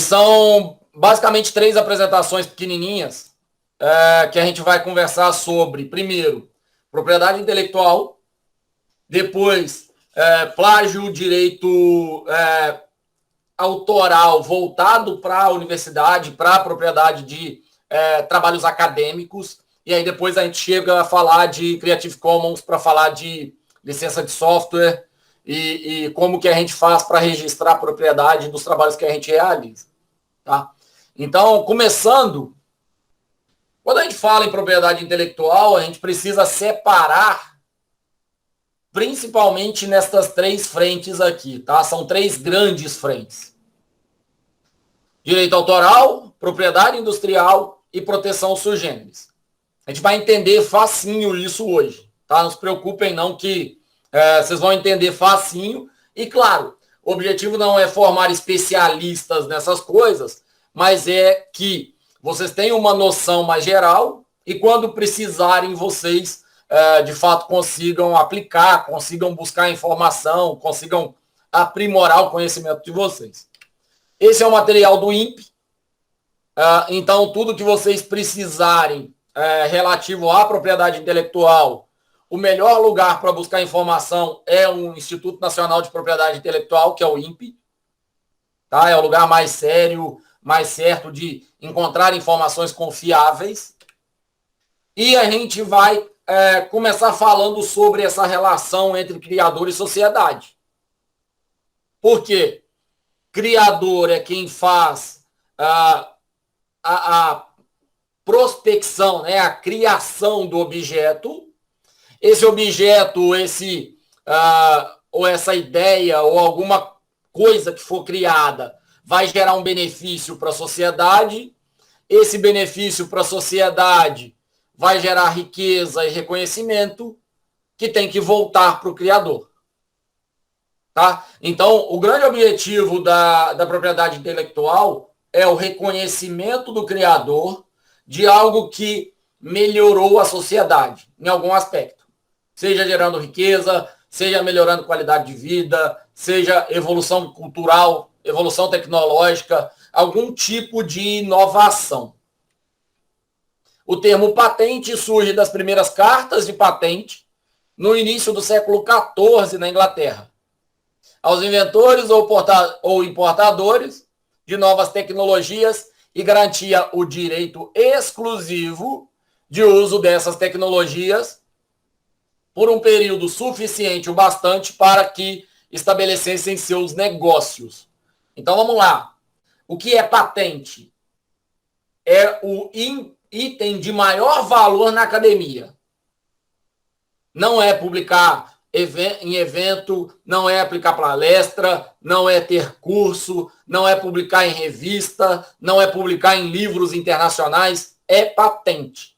são basicamente 3 apresentações pequenininhas que a gente vai conversar sobre, primeiro, propriedade intelectual, depois, plágio, direito autoral voltado para a universidade, para a propriedade de trabalhos acadêmicos, e aí depois a gente chega a falar de Creative Commons para falar de licença de software e como que a gente faz para registrar a propriedade dos trabalhos que a gente realiza. Tá? Então, começando, quando a gente fala em propriedade intelectual, a gente precisa separar principalmente nestas 3 frentes aqui, tá? São 3 grandes frentes. Direito autoral, propriedade industrial e proteção sui generis. A gente vai entender facinho isso hoje, tá? Não se preocupem não que vocês vão entender facinho. E claro, o objetivo não é formar especialistas nessas coisas, mas é que vocês tenham uma noção mais geral e quando precisarem vocês de fato consigam aplicar, consigam buscar informação, consigam aprimorar o conhecimento de vocês. Esse é o material do INPE, então tudo que vocês precisarem relativo à propriedade intelectual, o melhor lugar para buscar informação é o Instituto Nacional de Propriedade Intelectual, que é o INPE, tá? É o lugar mais sério, mais certo de encontrar informações confiáveis. E a gente vai começar falando sobre essa relação entre criador e sociedade. Por quê? Criador é quem faz a prospecção, né, a criação do objeto. Esse objeto, ou essa ideia, ou alguma coisa que for criada, vai gerar um benefício para a sociedade. Esse benefício para a sociedade vai gerar riqueza e reconhecimento que tem que voltar para o criador. Tá? Então, o grande objetivo da propriedade intelectual é o reconhecimento do criador de algo que melhorou a sociedade em algum aspecto. Seja gerando riqueza, seja melhorando qualidade de vida, seja evolução cultural, evolução tecnológica, algum tipo de inovação. O termo patente surge das primeiras cartas de patente no início do século XIV na Inglaterra. Aos inventores ou importadores de novas tecnologias e garantia o direito exclusivo de uso dessas tecnologias por um período suficiente o bastante para que estabelecessem seus negócios. Então vamos lá. O que é patente? É o item de maior valor na academia. Não é publicar em evento, não é aplicar palestra, não é ter curso, não é publicar em revista, não é publicar em livros internacionais, é patente.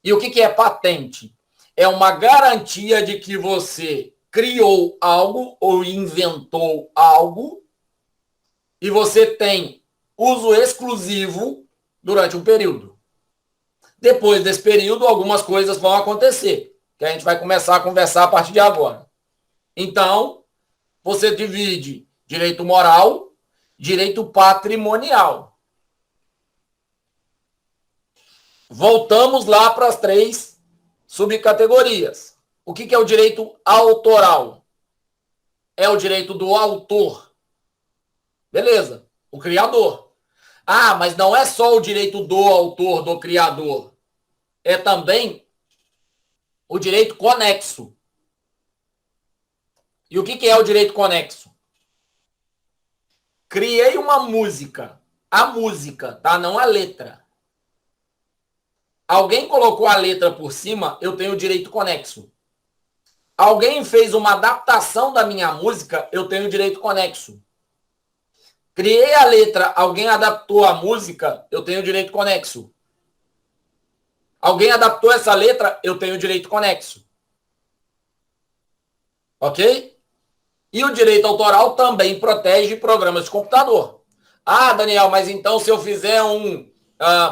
E o que é patente? É uma garantia de que você criou algo ou inventou algo e você tem uso exclusivo durante um período. Depois desse período, algumas coisas vão acontecer, que a gente vai começar a conversar a partir de agora. Então, você divide direito moral, direito patrimonial. Voltamos lá para as 3 subcategorias. O que é o direito autoral? É o direito do autor. Beleza, o criador. Ah, mas não é só o direito do autor, do criador. É também o direito conexo. E o que é o direito conexo? Criei uma música. A música, tá? Não a letra. Alguém colocou a letra por cima, eu tenho direito conexo. Alguém fez uma adaptação da minha música, eu tenho direito conexo. Criei a letra, alguém adaptou a música, eu tenho direito conexo. Alguém adaptou essa letra, eu tenho direito conexo. Ok? E o direito autoral também protege programas de computador. Ah, Daniel, mas então se eu fizer um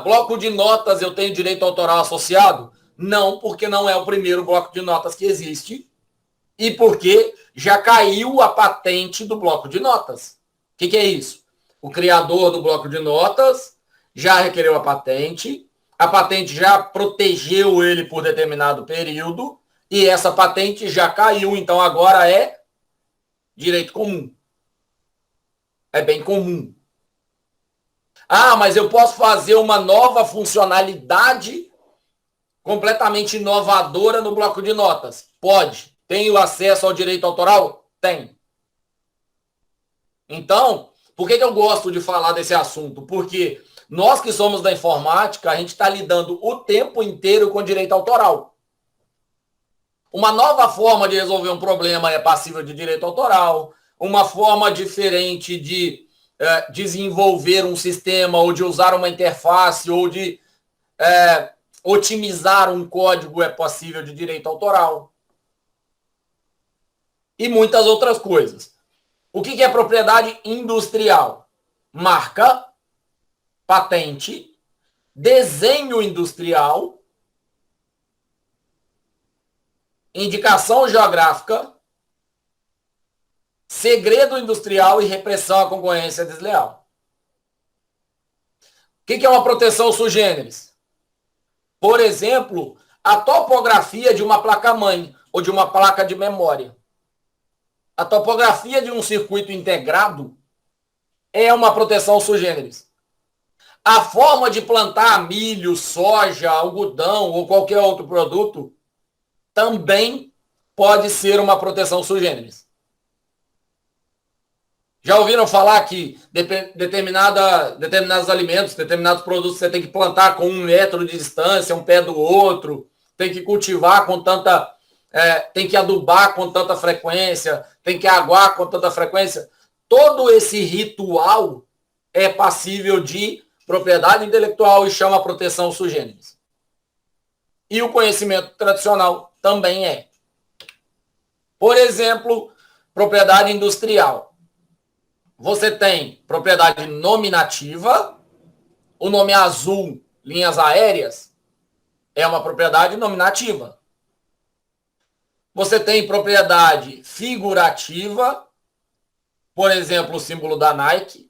bloco de notas, eu tenho direito autoral associado? Não, porque não é o primeiro bloco de notas que existe e porque já caiu a patente do bloco de notas. O que é isso? O criador do bloco de notas já requereu a patente já protegeu ele por determinado período, e essa patente já caiu, então agora é direito comum. É bem comum. Ah, mas eu posso fazer uma nova funcionalidade completamente inovadora no bloco de notas? Pode. Tenho acesso ao direito autoral? Tem. Então, por que eu gosto de falar desse assunto? Porque nós que somos da informática, a gente está lidando o tempo inteiro com direito autoral. Uma nova forma de resolver um problema é passível de direito autoral. Uma forma diferente de desenvolver um sistema ou de usar uma interface ou de otimizar um código é passível de direito autoral. E muitas outras coisas. O que é propriedade industrial? Marca, patente, desenho industrial, indicação geográfica, segredo industrial e repressão à concorrência desleal. O que é uma proteção sui generis? Por exemplo, a topografia de uma placa-mãe ou de uma placa de memória. A topografia de um circuito integrado é uma proteção sui generis. A forma de plantar milho, soja, algodão ou qualquer outro produto também pode ser uma proteção sui generis. Já ouviram falar que determinados alimentos, determinados produtos você tem que plantar com 1 metro de distância, um pé do outro, tem que cultivar com tanta... tem que adubar com tanta frequência, tem que aguar com tanta frequência. Todo esse ritual é passível de propriedade intelectual e chama proteção sui generis. E o conhecimento tradicional também é. Por exemplo, propriedade industrial. Você tem propriedade nominativa, o nome azul, linhas aéreas, é uma propriedade nominativa. Você tem propriedade figurativa, por exemplo, o símbolo da Nike.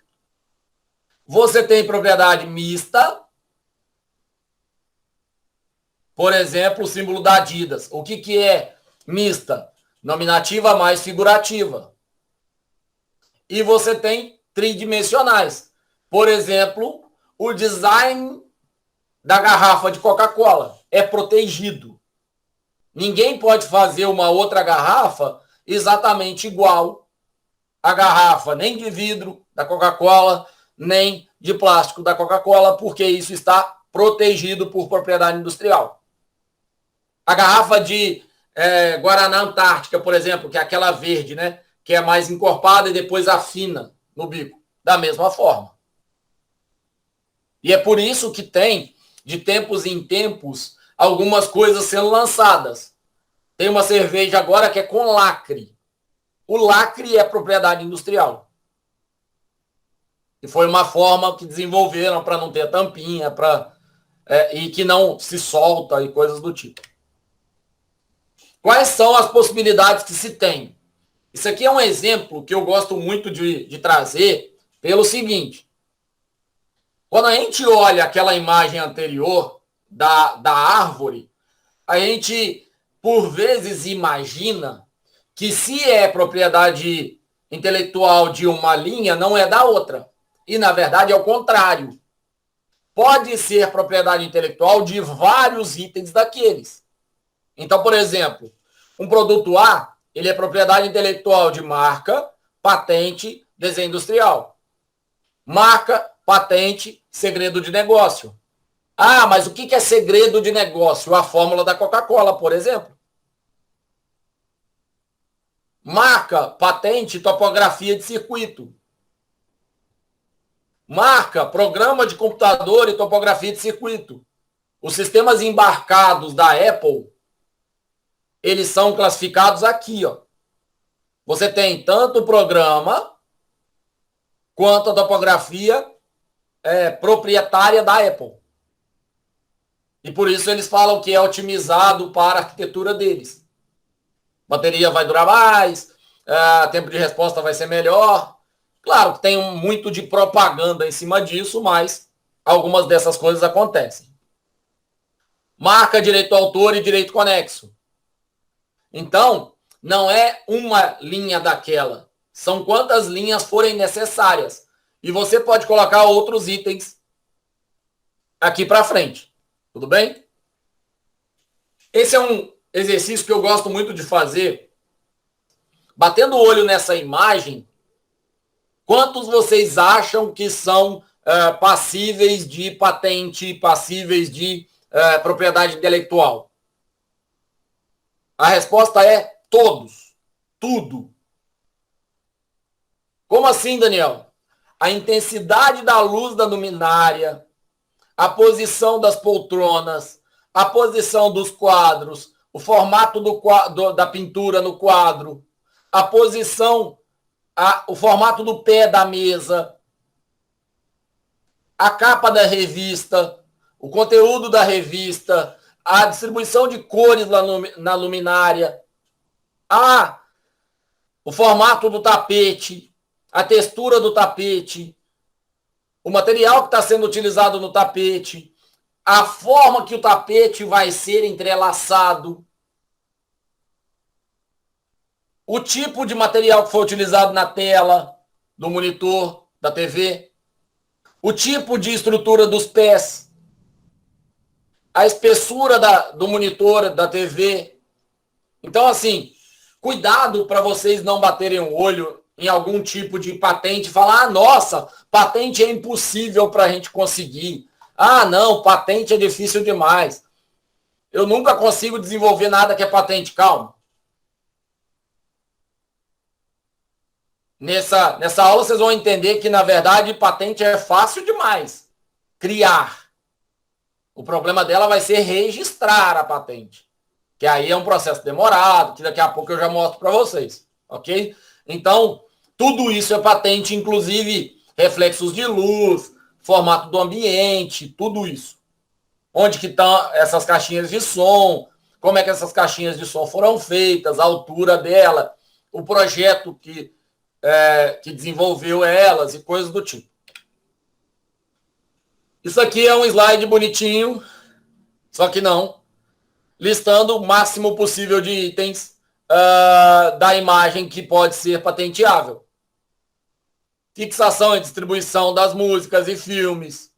Você tem propriedade mista, por exemplo, o símbolo da Adidas. O que é mista? Nominativa mais figurativa. E você tem tridimensionais. Por exemplo, o design da garrafa de Coca-Cola é protegido. Ninguém pode fazer uma outra garrafa exatamente igual à garrafa, nem de vidro da Coca-Cola, nem de plástico da Coca-Cola, porque isso está protegido por propriedade industrial. A garrafa de Guaraná Antártica, por exemplo, que é aquela verde, né? Que é mais encorpada e depois afina no bico, da mesma forma. E é por isso que tem, de tempos em tempos, algumas coisas sendo lançadas. Tem uma cerveja agora que é com lacre. O lacre é propriedade industrial. E foi uma forma que desenvolveram para não ter tampinha, e que não se solta e coisas do tipo. Quais são as possibilidades que se tem? Isso aqui é um exemplo que eu gosto muito de trazer pelo seguinte. Quando a gente olha aquela imagem anterior da árvore, a gente, por vezes, imagina que se é propriedade intelectual de uma linha, não é da outra. E, na verdade, é o contrário. Pode ser propriedade intelectual de vários itens daqueles. Então, por exemplo, um produto A, ele é propriedade intelectual de marca, patente, desenho industrial. Marca, patente, segredo de negócio. Ah, mas o que é segredo de negócio? A fórmula da Coca-Cola, por exemplo. Marca, patente, topografia de circuito. Marca, programa de computador e topografia de circuito. Os sistemas embarcados da Apple, eles são classificados aqui, ó. Você tem tanto o programa quanto a topografia proprietária da Apple. E por isso eles falam que é otimizado para a arquitetura deles. A bateria vai durar mais, tempo de resposta vai ser melhor, Claro que tem muito de propaganda em cima disso, mas algumas dessas coisas acontecem. Marca, direito autor e direito conexo. Então, não é uma linha daquela. São quantas linhas forem necessárias. E você pode colocar outros itens aqui para frente. Tudo bem? Esse é um exercício que eu gosto muito de fazer. Batendo o olho nessa imagem, quantos vocês acham que são passíveis de patente, passíveis de propriedade intelectual? A resposta é todos. Tudo. Como assim, Daniel? A intensidade da luz da luminária, a posição das poltronas, a posição dos quadros, o formato da pintura no quadro, a posição, o formato do pé da mesa, a capa da revista, o conteúdo da revista, a distribuição de cores na luminária, o formato do tapete, a textura do tapete, o material que está sendo utilizado no tapete, a forma que o tapete vai ser entrelaçado, o tipo de material que foi utilizado na tela do monitor, da TV, o tipo de estrutura dos pés, a espessura do monitor, da TV. Então, assim, cuidado para vocês não baterem o olho em algum tipo de patente e falar, nossa, patente é impossível para a gente conseguir. Não, patente é difícil demais. Eu nunca consigo desenvolver nada que é patente. Calma. Nessa aula vocês vão entender que, na verdade, patente é fácil demais. Criar. O problema dela vai ser registrar a patente. Que aí é um processo demorado, que daqui a pouco eu já mostro para vocês. Ok? Então, tudo isso é patente, inclusive reflexos de luz, formato do ambiente, tudo isso. Onde que estão essas caixinhas de som, como é que essas caixinhas de som foram feitas, a altura dela, o projeto que desenvolveu elas e coisas do tipo. Isso aqui é um slide bonitinho, só que não, listando o máximo possível de itens da imagem que pode ser patenteável. Fixação e distribuição das músicas e filmes,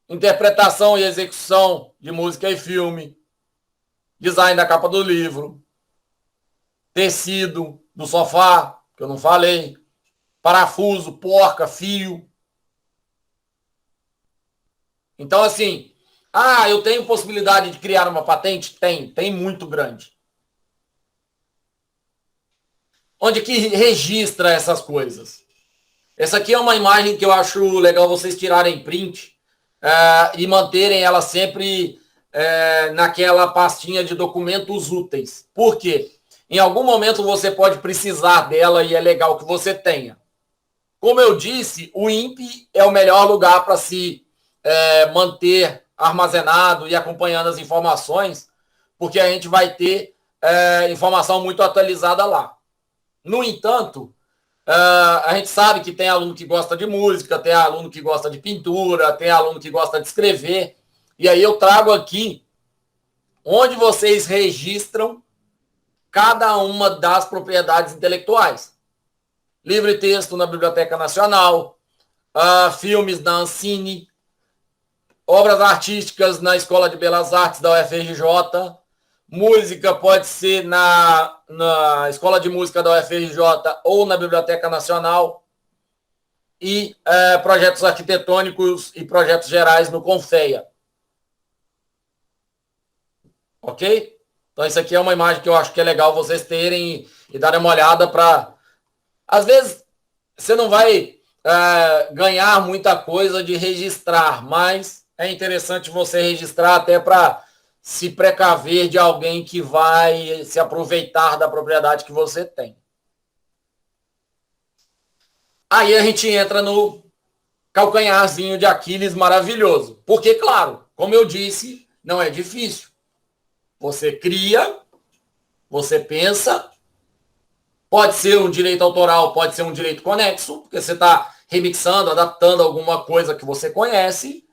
interpretação e execução de música e filme, design da capa do livro, tecido do sofá, que eu não falei, parafuso, porca, fio. Então, assim, eu tenho possibilidade de criar uma patente? Tem muito grande. Onde que registra essas coisas? Essa aqui é uma imagem que eu acho legal vocês tirarem print e manterem ela sempre naquela pastinha de documentos úteis. Por quê? Em algum momento você pode precisar dela e é legal que você tenha. Como eu disse, o INPE é o melhor lugar para se manter armazenado e acompanhando as informações, porque a gente vai ter informação muito atualizada lá. No entanto, a gente sabe que tem aluno que gosta de música, tem aluno que gosta de pintura, tem aluno que gosta de escrever, e aí eu trago aqui onde vocês registram cada uma das propriedades intelectuais. Livro e texto na Biblioteca Nacional, filmes na Ancine, obras artísticas na Escola de Belas Artes da UFRJ, música pode ser na Escola de Música da UFRJ ou na Biblioteca Nacional, e projetos arquitetônicos e projetos gerais no Confeia. Ok? Então, isso aqui é uma imagem que eu acho que é legal vocês terem e darem uma olhada para... Às vezes, você não vai ganhar muita coisa de registrar, mas é interessante você registrar até para se precaver de alguém que vai se aproveitar da propriedade que você tem. Aí a gente entra no calcanharzinho de Aquiles maravilhoso. Porque, claro, como eu disse, não é difícil. Você cria, você pensa, Pode ser um direito autoral, pode ser um direito conexo, porque você está remixando, adaptando alguma coisa que você conhece,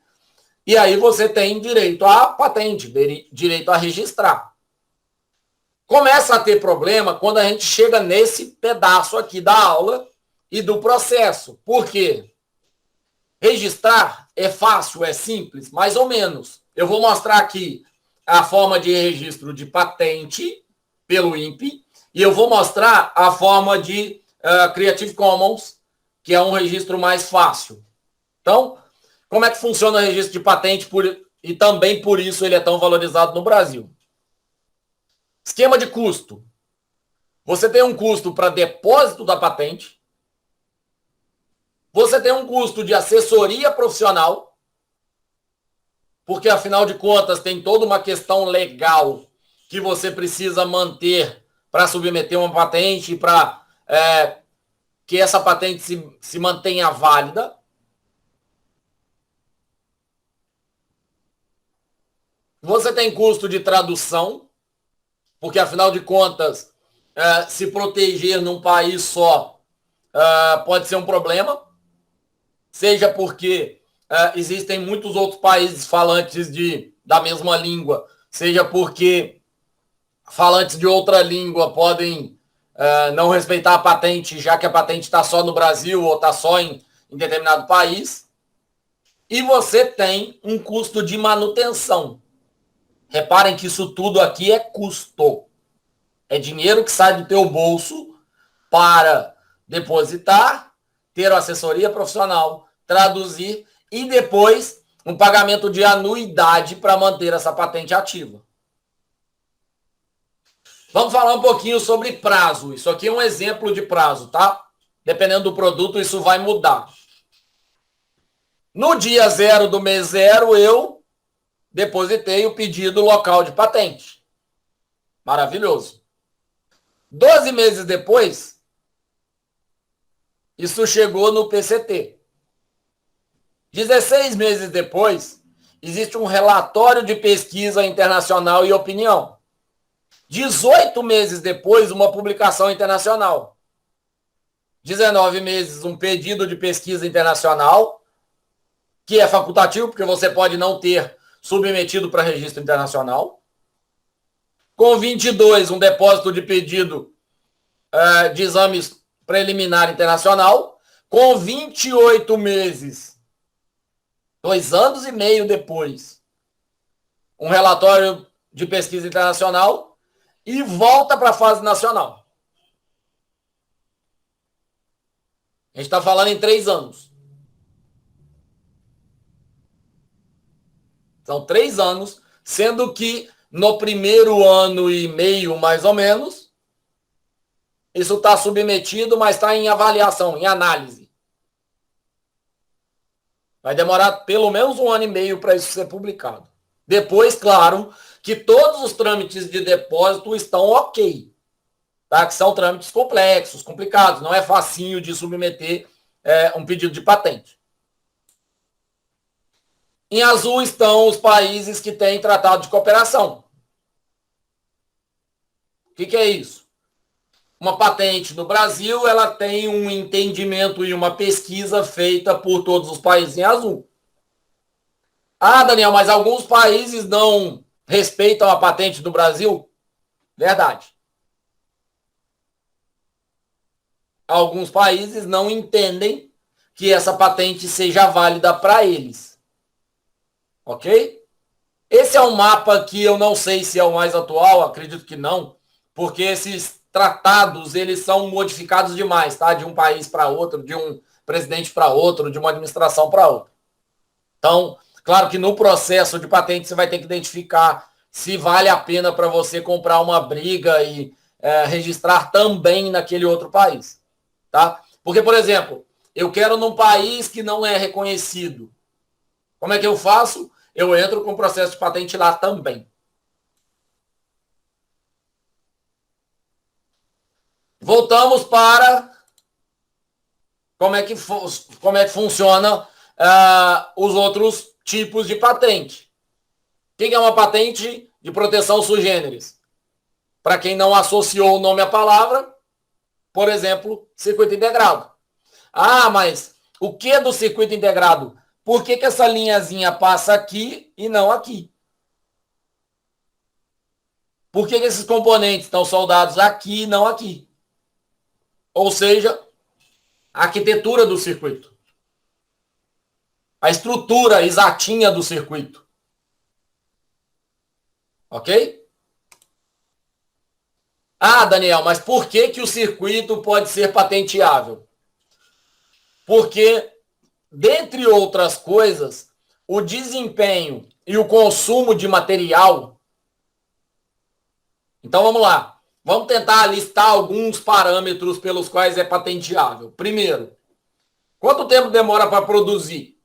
e aí você tem direito à patente, direito a registrar. Começa a ter problema quando a gente chega nesse pedaço aqui da aula e do processo. Por quê? Registrar é fácil, é simples, mais ou menos. Eu vou mostrar aqui a forma de registro de patente pelo INPE e eu vou mostrar a forma de Creative Commons, que é um registro mais fácil. Então, como é que funciona o registro de patente e também por isso ele é tão valorizado no Brasil? Esquema de custo. Você tem um custo para depósito da patente. Você tem um custo de assessoria profissional, porque afinal de contas tem toda uma questão legal que você precisa manter para submeter uma patente, para que essa patente se mantenha válida. Você tem custo de tradução, porque afinal de contas, se proteger num país só pode ser um problema, seja porque existem muitos outros países falantes da mesma língua, seja porque falantes de outra língua podem não respeitar a patente, já que a patente está só no Brasil ou está só em determinado país. E você tem um custo de manutenção. Reparem que isso tudo aqui é custo. É dinheiro que sai do teu bolso para depositar, ter uma assessoria profissional, traduzir e depois um pagamento de anuidade para manter essa patente ativa. Vamos falar um pouquinho sobre prazo. Isso aqui é um exemplo de prazo, tá? Dependendo do produto, isso vai mudar. No dia 0 do mês 0, eu depositei o pedido local de patente. Maravilhoso. 12 meses depois, isso chegou no PCT. 16 meses depois, existe um relatório de pesquisa internacional e opinião. 18 meses depois, uma publicação internacional. 19 meses, um pedido de pesquisa internacional, que é facultativo, porque você pode não ter submetido para registro internacional. Com 22, um depósito de pedido de exames preliminar internacional. Com 28 meses, 2 anos e meio depois, um relatório de pesquisa internacional e volta para a fase nacional. A gente está falando em 3 anos. São 3 anos, sendo que no primeiro ano e meio, mais ou menos, isso está submetido, mas está em avaliação, em análise. Vai demorar pelo menos 1 ano e meio para isso ser publicado. Depois, claro, que todos os trâmites de depósito estão ok. Tá? Que são trâmites complexos, complicados. Não é facinho de submeter um pedido de patente. Em azul estão os países que têm tratado de cooperação. O que é isso? Uma patente no Brasil, ela tem um entendimento e uma pesquisa feita por todos os países em azul. Ah, Daniel, mas alguns países não respeitam a patente do Brasil? Verdade. Alguns países não entendem que essa patente seja válida para eles. Ok? Esse é um mapa que eu não sei se é o mais atual, acredito que não, porque esses tratados, eles são modificados demais, tá? De um país para outro, de um presidente para outro, de uma administração para outra. Então, claro que no processo de patente você vai ter que identificar se vale a pena para você comprar uma briga e registrar também naquele outro país, tá? Porque, por exemplo, eu quero num país que não é reconhecido. Como é que eu faço? Eu entro com o processo de patente lá também. Voltamos para como é que funciona os outros tipos de patente. O que é uma patente de proteção sui generis? Para quem não associou o nome à palavra, por exemplo, circuito integrado. Ah, mas o que é do circuito integrado? Por que essa linhazinha passa aqui e não aqui? Por que esses componentes estão soldados aqui e não aqui? Ou seja, a arquitetura do circuito. A estrutura exatinha do circuito. Ok? Ah, Daniel, mas por que o circuito pode ser patenteável? Porque, dentre outras coisas, o desempenho e o consumo de material. Então vamos lá. Vamos tentar listar alguns parâmetros pelos quais é patenteável. Primeiro, quanto tempo demora para produzir?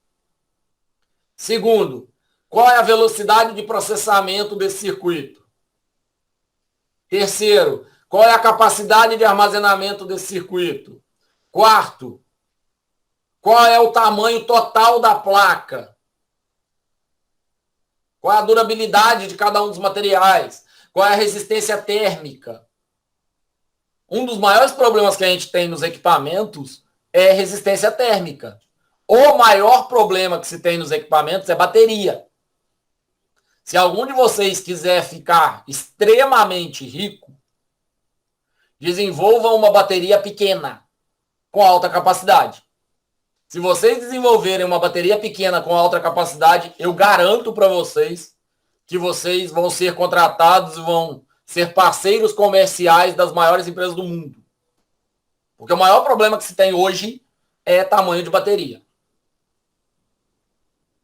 Segundo, qual é a velocidade de processamento desse circuito? Terceiro, qual é a capacidade de armazenamento desse circuito? Quarto, qual é o tamanho total da placa? Qual é a durabilidade de cada um dos materiais? Qual é a resistência térmica? Um dos maiores problemas que a gente tem nos equipamentos é resistência térmica. O maior problema que se tem nos equipamentos é bateria. Se algum de vocês quiser ficar extremamente rico, desenvolva uma bateria pequena, com alta capacidade. Se vocês desenvolverem uma bateria pequena com alta capacidade, eu garanto para vocês que vocês vão ser contratados e vão ser parceiros comerciais das maiores empresas do mundo. Porque o maior problema que se tem hoje é tamanho de bateria.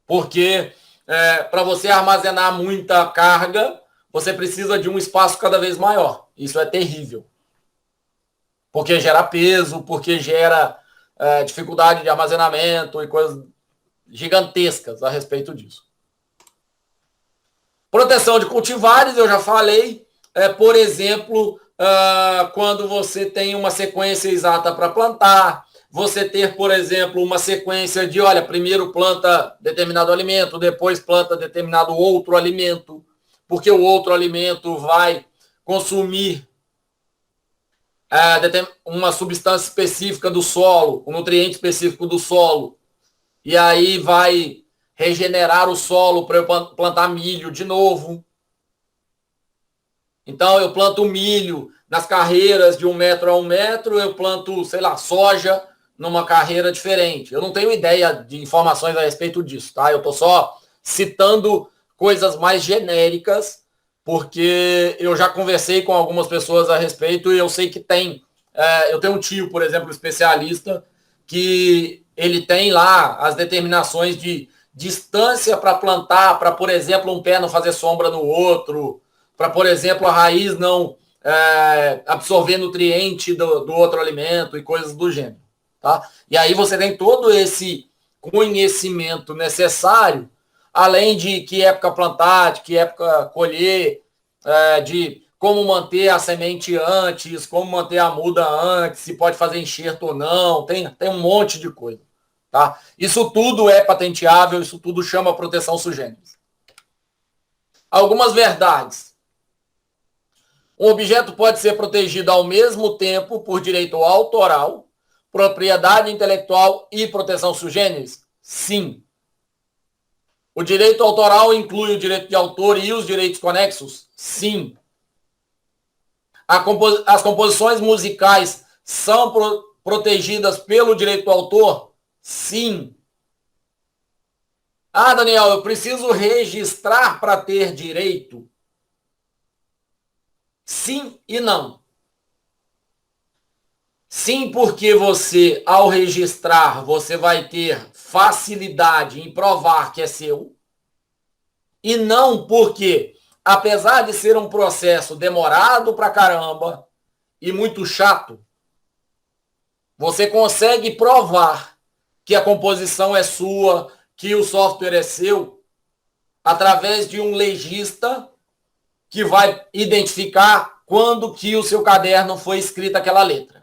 Porque para você armazenar muita carga, você precisa de um espaço cada vez maior. Isso é terrível. Porque gera peso, porque gera dificuldade de armazenamento e coisas gigantescas a respeito disso. Proteção de cultivares, eu já falei. Por exemplo, quando você tem uma sequência exata para plantar, você ter, por exemplo, uma sequência de, olha, primeiro planta determinado alimento, depois planta determinado outro alimento, porque o outro alimento vai consumir uma substância específica do solo, um nutriente específico do solo, e aí vai regenerar o solo para eu plantar milho de novo. Então, eu planto milho nas carreiras de 1 metro a 1 metro, eu planto, sei lá, soja numa carreira diferente. Eu não tenho ideia de informações a respeito disso, tá? Eu estou só citando coisas mais genéricas, porque eu já conversei com algumas pessoas a respeito e eu sei que tem. Eu tenho um tio, por exemplo, especialista, que ele tem lá as determinações de distância para plantar, para, por exemplo, um pé não fazer sombra no outro, para, por exemplo, a raiz não absorver nutriente do outro alimento e coisas do gênero. Tá? E aí você tem todo esse conhecimento necessário, além de que época plantar, de que época colher, de como manter a semente antes, como manter a muda antes, se pode fazer enxerto ou não, tem um monte de coisa. Tá? Isso tudo é patenteável, isso tudo chama proteção sui generis. Algumas verdades. Um objeto pode ser protegido ao mesmo tempo por direito autoral, propriedade intelectual e proteção sui generis? Sim. O direito autoral inclui o direito de autor e os direitos conexos? Sim. As composições musicais são protegidas pelo direito do autor? Sim. Ah, Daniel, eu preciso registrar para ter direito? Sim e não. Sim, porque você, ao registrar, você vai ter facilidade em provar que é seu. E não porque, apesar de ser um processo demorado pra caramba e muito chato, você consegue provar que a composição é sua, que o software é seu, através de um legista que vai identificar quando que o seu caderno foi escrita aquela letra.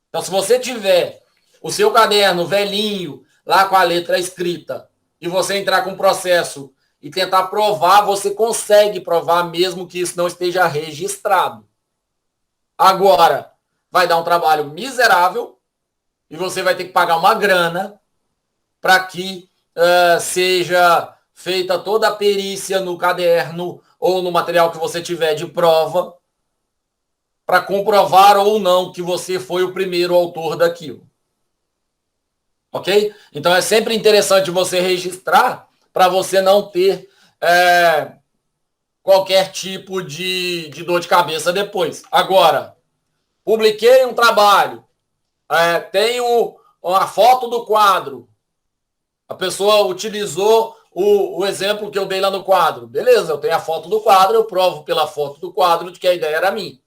Então, se você tiver o seu caderno velhinho, lá com a letra escrita, e você entrar com um processo e tentar provar, você consegue provar mesmo que isso não esteja registrado. Agora, vai dar um trabalho miserável e você vai ter que pagar uma grana para que seja feita toda a perícia no caderno ou no material que você tiver de prova para comprovar ou não que você foi o primeiro autor daquilo. Ok? Então é sempre interessante você registrar para você não ter qualquer tipo de dor de cabeça depois. Agora, publiquei um trabalho, tenho uma foto do quadro, a pessoa utilizou o exemplo que eu dei lá no quadro. Beleza, eu tenho a foto do quadro, eu provo pela foto do quadro de que a ideia era minha.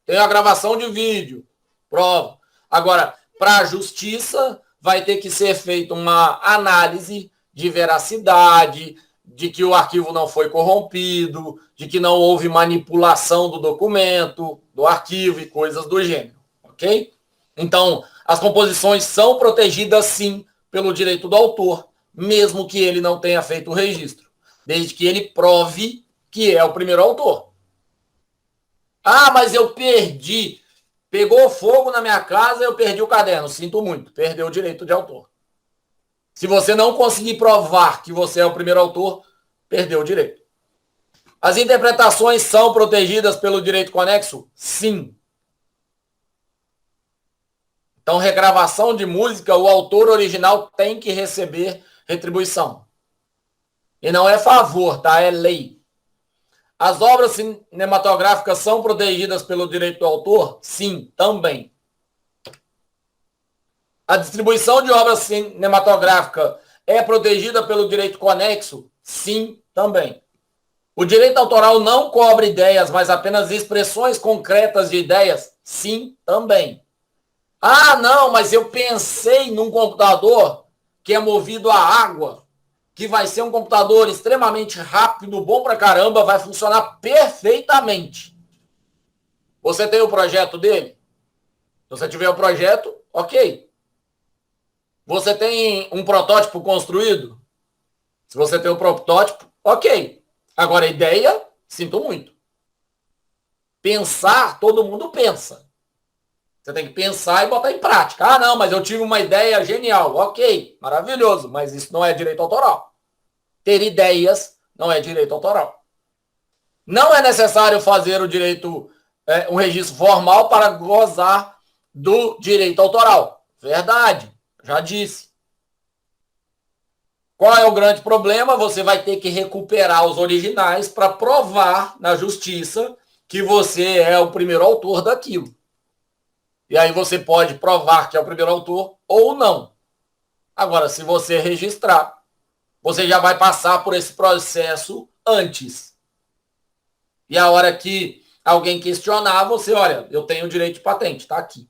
Tenho a gravação de vídeo, provo. Agora, para a justiça, vai ter que ser feita uma análise de veracidade, de que o arquivo não foi corrompido, de que não houve manipulação do documento, do arquivo e coisas do gênero, ok? Então, as composições são protegidas, sim, pelo direito do autor, mesmo que ele não tenha feito o registro, desde que ele prove que é o primeiro autor. Ah, mas eu perdi. Pegou fogo na minha casa, eu perdi o caderno. Sinto muito, perdeu o direito de autor. Se você não conseguir provar que você é o primeiro autor, perdeu o direito. As interpretações são protegidas pelo direito conexo? Sim. Então, regravação de música, o autor original tem que receber retribuição. E não é favor, tá? É lei. As obras cinematográficas são protegidas pelo direito do autor? Sim, também. A distribuição de obra cinematográfica é protegida pelo direito conexo? Sim, também. O direito autoral não cobre ideias, mas apenas expressões concretas de ideias? Sim, também. Ah, não, mas eu pensei num computador que é movido a água, que vai ser um computador extremamente rápido, bom pra caramba, vai funcionar perfeitamente. Você tem o projeto dele? Se você tiver o projeto, ok. Você tem um protótipo construído? Se você tem o protótipo, ok. Agora, ideia, sinto muito. Pensar, todo mundo pensa. Você tem que pensar e botar em prática. Ah, não, mas eu tive uma ideia genial. Ok, maravilhoso, mas isso não é direito autoral. Ter ideias não é direito autoral. Não é necessário fazer o direito, um registro formal para gozar do direito autoral. Verdade, já disse. Qual é o grande problema? Você vai ter que recuperar os originais para provar na justiça que você é o primeiro autor daquilo. E aí você pode provar que é o primeiro autor ou não. Agora, se você registrar, você já vai passar por esse processo antes. E a hora que alguém questionar, você, olha, eu tenho o direito de patente, está aqui.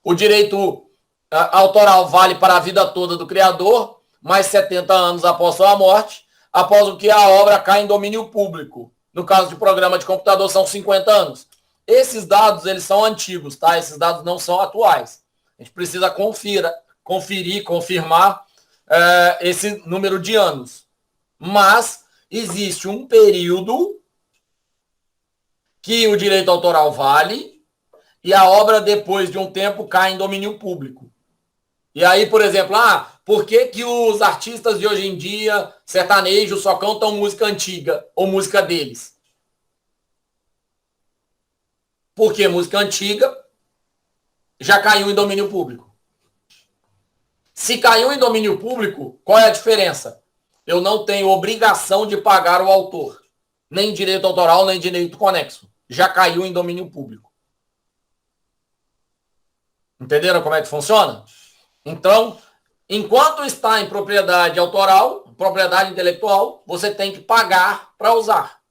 O direito autoral vale para a vida toda do criador, mais 70 anos após sua morte, após o que a obra cai em domínio público. No caso de programa de computador, são 50 anos. Esses dados, eles são antigos, tá? Esses dados não são atuais. A gente precisa conferir, confirmar esse número de anos. Mas existe um período que o direito autoral vale e a obra, depois de um tempo, cai em domínio público. E aí, por exemplo, por que os artistas de hoje em dia, sertanejos, só cantam música antiga ou música deles? Porque música antiga já caiu em domínio público. Se caiu em domínio público, qual é a diferença? Eu não tenho obrigação de pagar o autor. Nem direito autoral, nem direito conexo. Já caiu em domínio público. Entenderam como é que funciona? Então, enquanto está em propriedade autoral, propriedade intelectual, você tem que pagar para usar.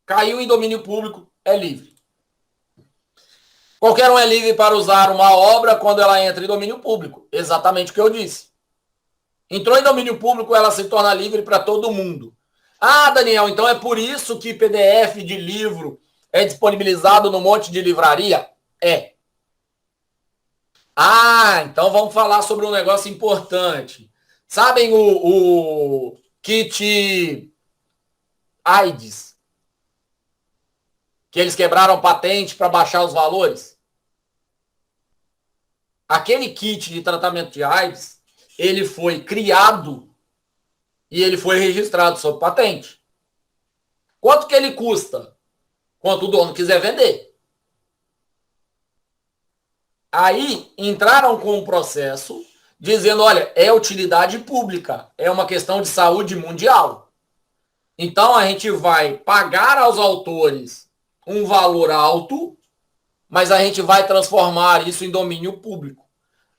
Caiu em domínio público, é livre. Qualquer um é livre para usar uma obra quando ela entra em domínio público. Exatamente o que eu disse. Entrou em domínio público, ela se torna livre para todo mundo. Ah, Daniel, então é por isso que PDF de livro é disponibilizado no monte de livraria? É. Ah, então vamos falar sobre um negócio importante. Sabem o kit AIDS? que eles quebraram patente para baixar os valores? Aquele kit de tratamento de AIDS, ele foi criado e ele foi registrado sob patente. Quanto que ele custa? Quanto o dono quiser vender. Aí entraram com um processo dizendo, olha, é utilidade pública, é uma questão de saúde mundial. Então a gente vai pagar aos autores um valor alto, mas a gente vai transformar isso em domínio público.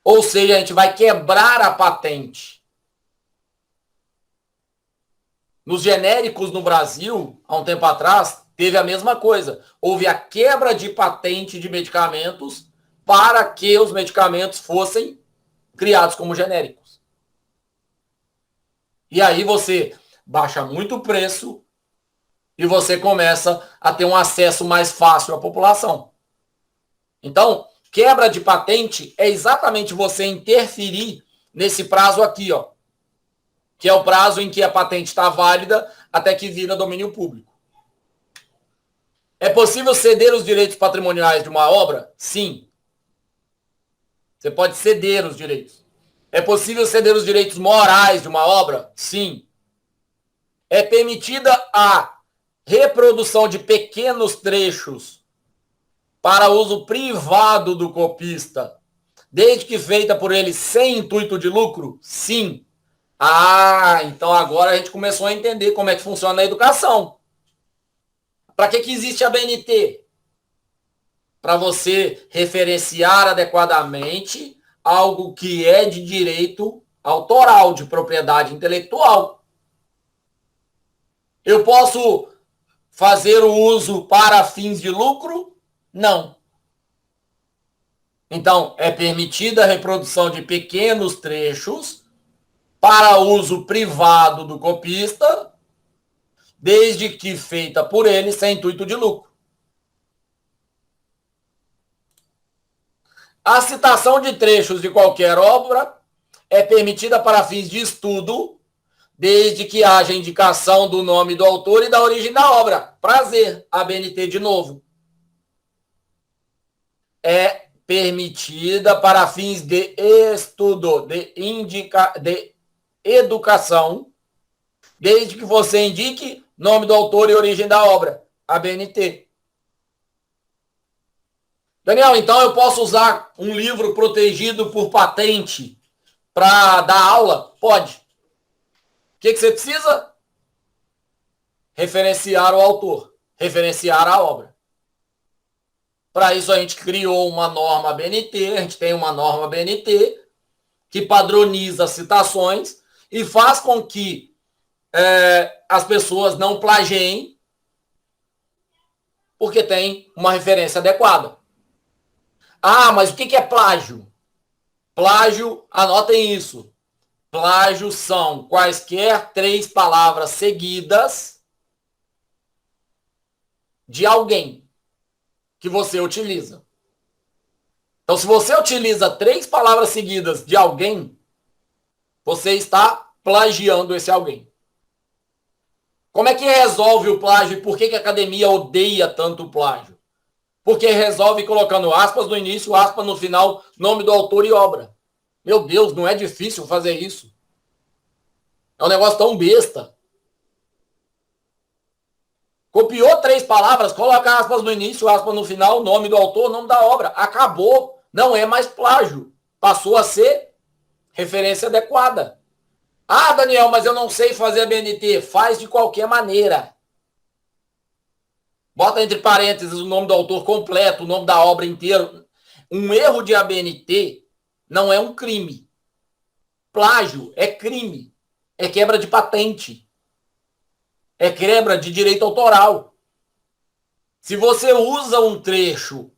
Ou seja, a gente vai quebrar a patente. Nos genéricos no Brasil, há um tempo atrás, teve a mesma coisa. Houve a quebra de patente de medicamentos para que os medicamentos fossem criados como genéricos. E aí você baixa muito o preço e você começa a ter um acesso mais fácil à população. Então, quebra de patente é exatamente você interferir nesse prazo aqui, ó, que é o prazo em que a patente está válida até que vira domínio público. É possível ceder os direitos patrimoniais de uma obra? Sim. Você pode ceder os direitos. É possível ceder os direitos morais de uma obra? Sim. É permitida a reprodução de pequenos trechos para uso privado do copista, desde que feita por ele sem intuito de lucro? Sim. Ah, então agora a gente começou a entender como é que funciona a educação. Para que existe a BNT? Para você referenciar adequadamente algo que é de direito autoral, de propriedade intelectual. Eu posso fazer o uso para fins de lucro? Não. Então, é permitida a reprodução de pequenos trechos para uso privado do copista, desde que feita por ele sem intuito de lucro. A citação de trechos de qualquer obra é permitida para fins de estudo, desde que haja indicação do nome do autor e da origem da obra. Prazer, ABNT de novo. É permitida para fins de estudo, de educação, desde que você indique nome do autor e origem da obra. ABNT. Daniel, então eu posso usar um livro protegido por patente para dar aula? Pode. O que você precisa? Referenciar o autor, referenciar a obra. Para isso a gente criou uma norma BNT, a gente tem uma norma BNT que padroniza citações e faz com que as pessoas não plagiem porque tem uma referência adequada. Ah, mas o que é plágio? Plágio, anotem isso. Plágio são quaisquer 3 palavras seguidas de alguém que você utiliza. Então, se você utiliza 3 palavras seguidas de alguém, você está plagiando esse alguém. Como é que resolve o plágio e por que a academia odeia tanto o plágio? Porque resolve colocando aspas no início, aspas no final, nome do autor e obra. Meu Deus, não é difícil fazer isso. É um negócio tão besta. Copiou 3 palavras, coloca aspas no início, aspas no final, nome do autor, nome da obra. Acabou. Não é mais plágio. Passou a ser referência adequada. Ah, Daniel, mas eu não sei fazer a BNT. Faz de qualquer maneira. Bota entre parênteses o nome do autor completo, o nome da obra inteira. Um erro de ABNT não é um crime. Plágio é crime. É quebra de patente. É quebra de direito autoral. Se você usa um trecho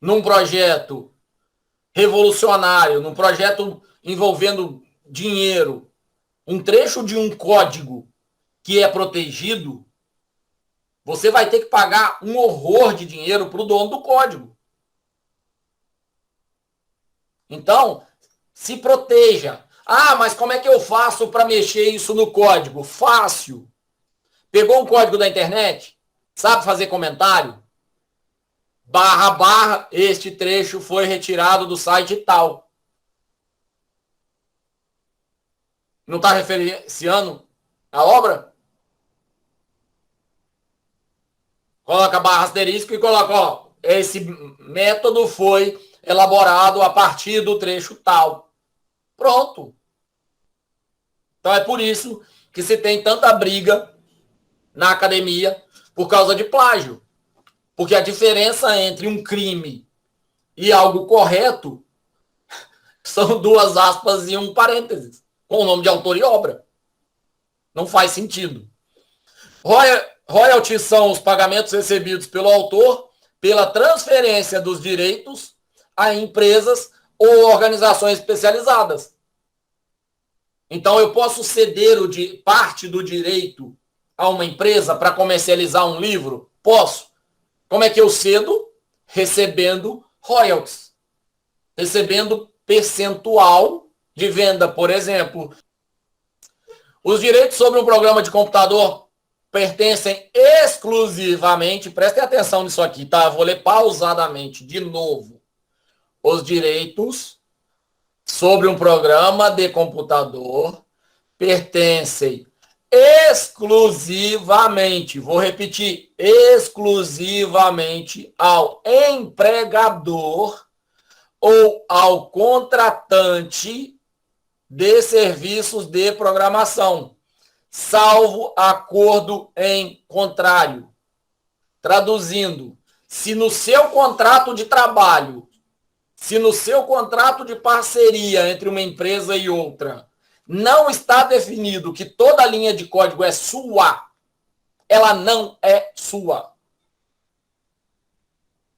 num projeto revolucionário, num projeto envolvendo dinheiro, um trecho de um código que é protegido, você vai ter que pagar um horror de dinheiro para o dono do código. Então, se proteja. Ah, mas como é que eu faço para mexer isso no código? Fácil. Pegou um código da internet? Sabe fazer comentário? // este trecho foi retirado do site tal. Não está referenciando a obra? Coloca barra asterisco e coloca, ó, esse método foi elaborado a partir do trecho tal. Pronto. Então é por isso que se tem tanta briga na academia por causa de plágio. Porque a diferença entre um crime e algo correto são 2 aspas e um parênteses, com o nome de autor e obra. Não faz sentido. Royalties são os pagamentos recebidos pelo autor pela transferência dos direitos a empresas ou organizações especializadas. Então, eu posso ceder parte do direito a uma empresa para comercializar um livro? Posso. Como é que eu cedo? Recebendo royalties. Recebendo percentual de venda, por exemplo. Os direitos sobre um programa de computador pertencem exclusivamente, prestem atenção nisso aqui, tá? Vou ler pausadamente de novo. Os direitos sobre um programa de computador pertencem exclusivamente, vou repetir, exclusivamente ao empregador ou ao contratante de serviços de programação, salvo acordo em contrário. Traduzindo, se no seu contrato de trabalho, se no seu contrato de parceria entre uma empresa e outra, não está definido que toda linha de código é sua, ela não é sua.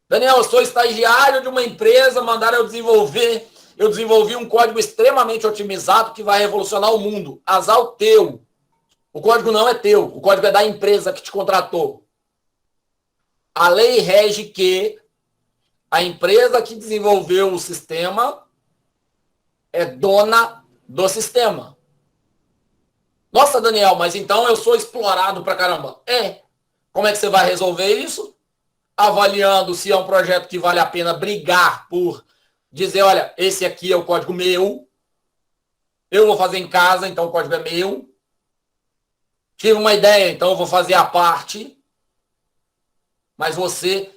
Daniel, eu sou estagiário de uma empresa, mandaram eu desenvolver. Eu desenvolvi um código extremamente otimizado que vai revolucionar o mundo. Azar o teu. O código não é teu. O código é da empresa que te contratou. A lei rege que a empresa que desenvolveu o sistema é dona do sistema. Nossa, Daniel, mas então eu sou explorado pra caramba. É. Como é que você vai resolver isso? Avaliando se é um projeto que vale a pena brigar por dizer, olha, esse aqui é o código meu, eu vou fazer em casa, então o código é meu. Tive uma ideia, então eu vou fazer a parte, mas você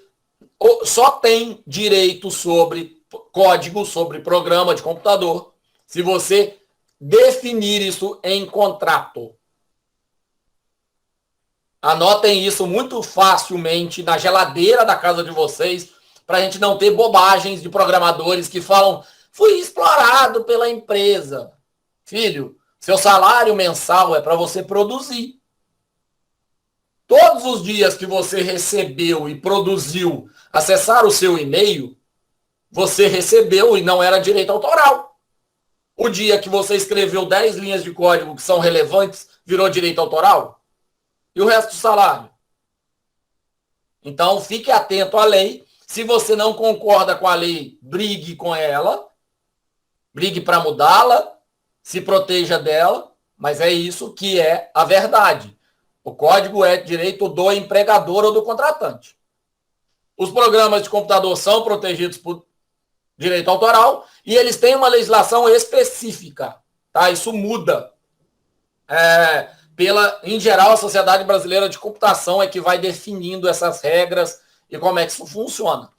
só tem direito sobre código, sobre programa de computador, se você definir isso em contrato. Anotem isso muito facilmente na geladeira da casa de vocês, para a gente não ter bobagens de programadores que falam, fui explorado pela empresa. Filho, seu salário mensal é para você produzir. Todos os dias que você recebeu e produziu acessar o seu e-mail, você recebeu e não era direito autoral. O dia que você escreveu 10 linhas de código que são relevantes, virou direito autoral? E o resto do salário? Então, fique atento à lei. Se você não concorda com a lei, brigue com ela. Brigue para mudá-la. Se proteja dela. Mas é isso que é a verdade. O código é direito do empregador ou do contratante. Os programas de computador são protegidos por direito autoral e eles têm uma legislação específica. Tá? Isso muda. Em geral, a Sociedade Brasileira de Computação é que vai definindo essas regras e como é que isso funciona.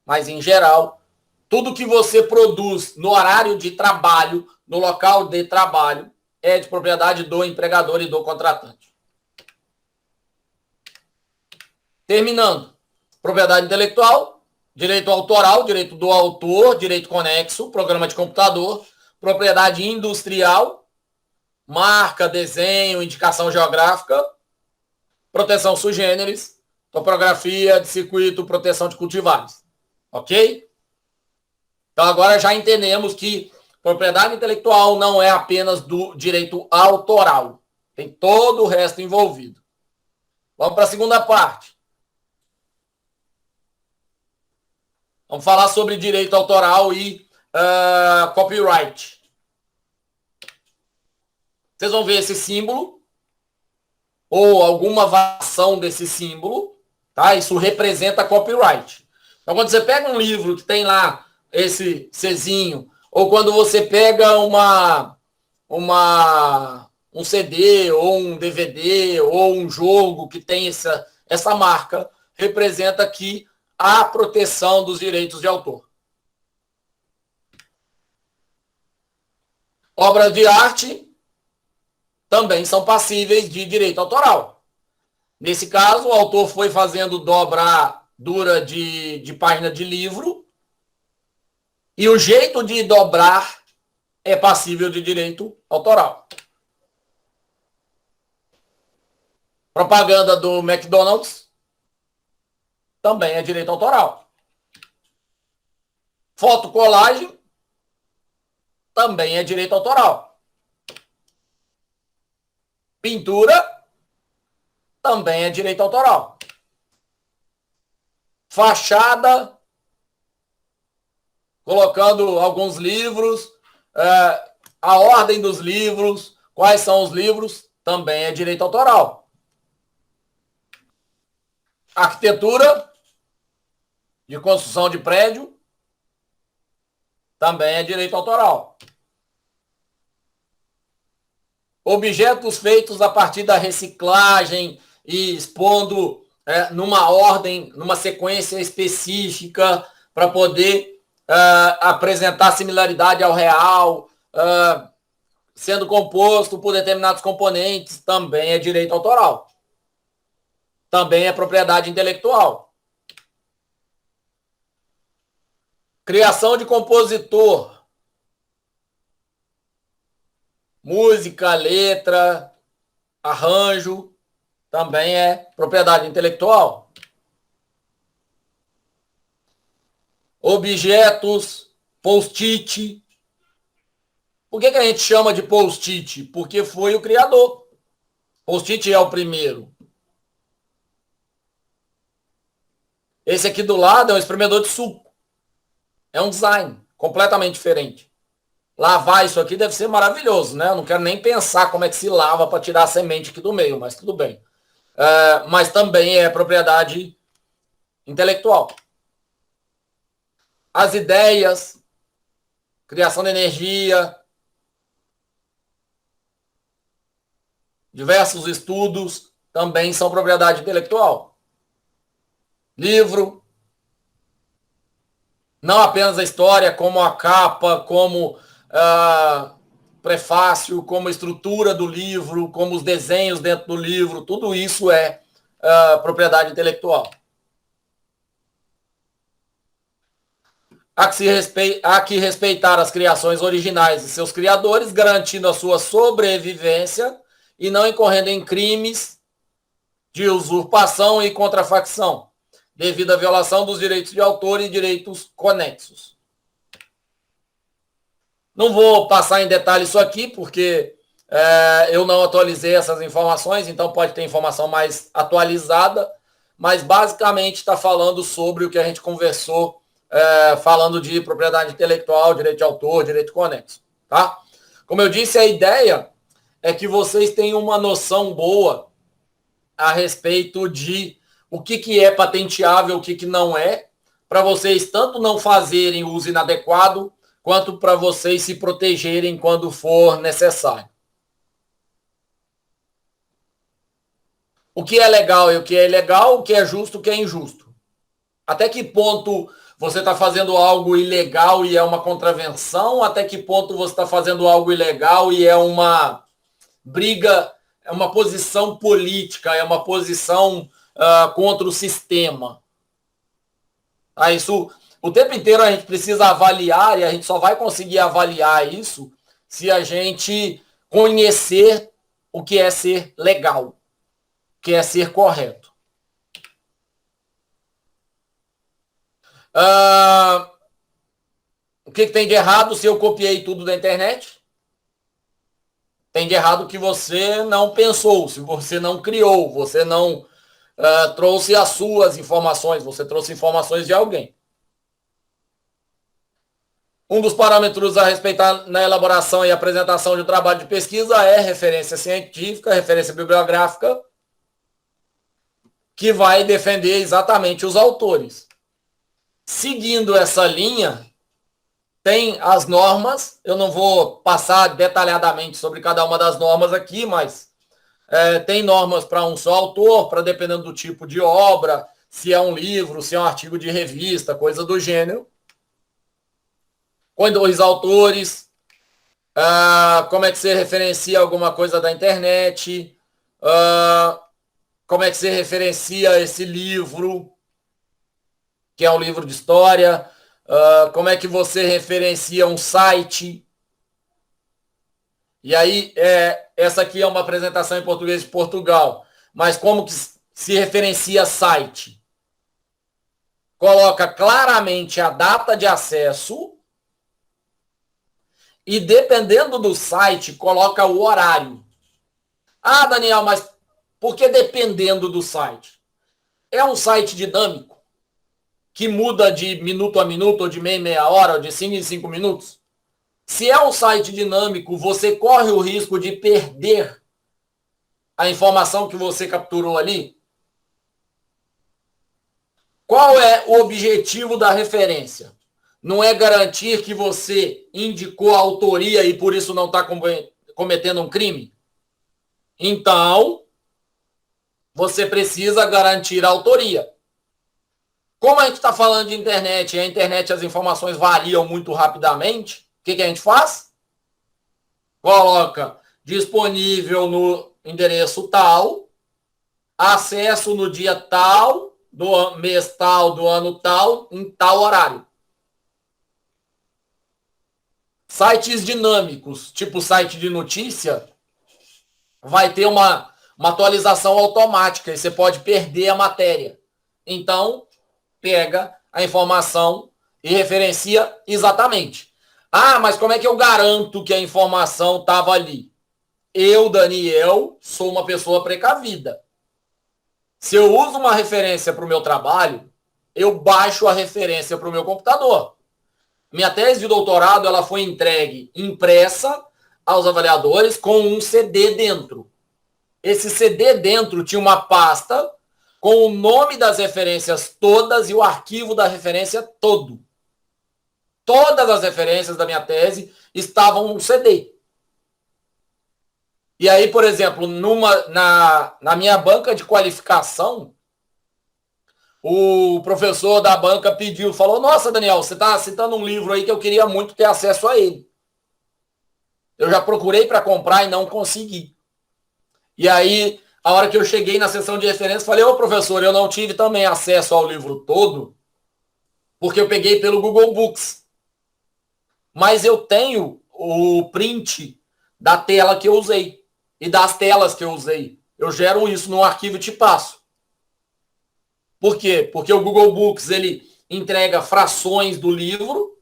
Mas, em geral, tudo que você produz no horário de trabalho, no local de trabalho, é de propriedade do empregador e do contratante. Terminando. Propriedade intelectual, direito autoral, direito do autor, direito conexo, programa de computador, propriedade industrial, marca, desenho, indicação geográfica, proteção sui generis, topografia de circuito, proteção de cultivares. Ok? Então agora já entendemos que propriedade intelectual não é apenas do direito autoral. Tem todo o resto envolvido. Vamos para a segunda parte. Vamos falar sobre direito autoral e copyright. Vocês vão ver esse símbolo ou alguma variação desse símbolo, Tá? Isso representa copyright. Então, quando você pega um livro que tem lá esse Czinho, ou quando você pega um CD, ou um DVD, ou um jogo que tem essa marca, representa aqui a proteção dos direitos de autor. Obras de arte também são passíveis de direito autoral. Nesse caso, o autor foi fazendo dobradura de página de livro e o jeito de dobrar é passível de direito autoral. Propaganda do McDonald's também é direito autoral. Fotocolagem também é direito autoral. Pintura também é direito autoral. Fachada, colocando alguns livros, a ordem dos livros, quais são os livros, também é direito autoral. Arquitetura de construção de prédio também é direito autoral. Objetos feitos a partir da reciclagem e expondo numa ordem, numa sequência específica para poder apresentar similaridade ao real, sendo composto por determinados componentes, também é direito autoral. Também é propriedade intelectual. Criação de compositor. Música, letra, arranjo, também é propriedade intelectual. Objetos, post-it. Por que a gente chama de post-it? Porque foi o criador. Post-it é o primeiro. Esse aqui do lado é um espremedor de suco. É um design completamente diferente. Lavar isso aqui deve ser maravilhoso, né? Eu não quero nem pensar como é que se lava para tirar a semente aqui do meio, mas tudo bem. Mas também é propriedade intelectual. As ideias, criação de energia, diversos estudos também são propriedade intelectual. Livro, não apenas a história, como a capa, como prefácio, como a estrutura do livro, como os desenhos dentro do livro, tudo isso é propriedade intelectual. Há que respeitar as criações originais de seus criadores, garantindo a sua sobrevivência e não incorrendo em crimes de usurpação e contrafacção, devido à violação dos direitos de autor e direitos conexos. Não vou passar em detalhe isso aqui, porque eu não atualizei essas informações, então pode ter informação mais atualizada, mas basicamente está falando sobre o que a gente conversou, falando de propriedade intelectual, direito de autor, direito conexo. Tá? Como eu disse, a ideia é que vocês tenham uma noção boa a respeito de o que é patenteável, o que não é, para vocês tanto não fazerem uso inadequado, quanto para vocês se protegerem quando for necessário. O que é legal e o que é ilegal, o que é justo e o que é injusto. Até que ponto você está fazendo algo ilegal e é uma contravenção, até que ponto você está fazendo algo ilegal e é uma briga, é uma posição política, é uma posição contra o sistema. Isso, o tempo inteiro a gente precisa avaliar, e a gente só vai conseguir avaliar isso se a gente conhecer o que é ser legal, o que é ser correto. O que tem de errado se eu copiei tudo da internet? Tem de errado que você não pensou, se você não criou, você não trouxe as suas informações, você trouxe informações de alguém. Um dos parâmetros a respeitar na elaboração e apresentação de um trabalho de pesquisa é referência científica, referência bibliográfica. que vai defender exatamente os autores. Seguindo essa linha, tem as normas, eu não vou passar detalhadamente sobre cada uma das normas aqui, mas tem normas para um só autor, para dependendo do tipo de obra, se é um livro, se é um artigo de revista, coisa do gênero. Com 2 autores, como é que você referencia alguma coisa da internet, como é que você referencia esse livro, que é um livro de história, como é que você referencia um site. E aí, essa aqui é uma apresentação em português de Portugal, mas como que se referencia site? Coloca claramente a data de acesso e, dependendo do site, coloca o horário. Ah, Daniel, mas por que dependendo do site? É um site dinâmico que muda de minuto a minuto, ou de meia hora, ou de 5 em 5 minutos? Se é um site dinâmico, você corre o risco de perder a informação que você capturou ali. Qual é o objetivo da referência? Não é garantir que você indicou a autoria e por isso não está cometendo um crime? Então, você precisa garantir a autoria. Como a gente está falando de internet, e a internet as informações variam muito rapidamente, o que a gente faz? Coloca disponível no endereço tal, acesso no dia tal, do mês tal, do ano tal, em tal horário. Sites dinâmicos, tipo site de notícia, vai ter uma atualização automática e você pode perder a matéria. Então, pega a informação e referencia exatamente. Ah, mas como é que eu garanto que a informação estava ali? Eu, Daniel, sou uma pessoa precavida. Se eu uso uma referência para o meu trabalho, eu baixo a referência para o meu computador. Minha tese de doutorado ela foi entregue impressa aos avaliadores com um CD dentro. Esse CD dentro tinha uma pasta com o nome das referências todas e o arquivo da referência todo. Todas as referências da minha tese estavam no CD. E aí, por exemplo, na minha banca de qualificação, o professor da banca pediu, falou, nossa, Daniel, você está citando um livro aí que eu queria muito ter acesso a ele. Eu já procurei para comprar e não consegui. E aí, a hora que eu cheguei na sessão de referência, falei, ô professor, eu não tive também acesso ao livro todo, porque eu peguei pelo Google Books. Mas eu tenho o print da tela que eu usei e das telas que eu usei. Eu gero isso num arquivo e te passo. Por quê? Porque o Google Books ele entrega frações do livro.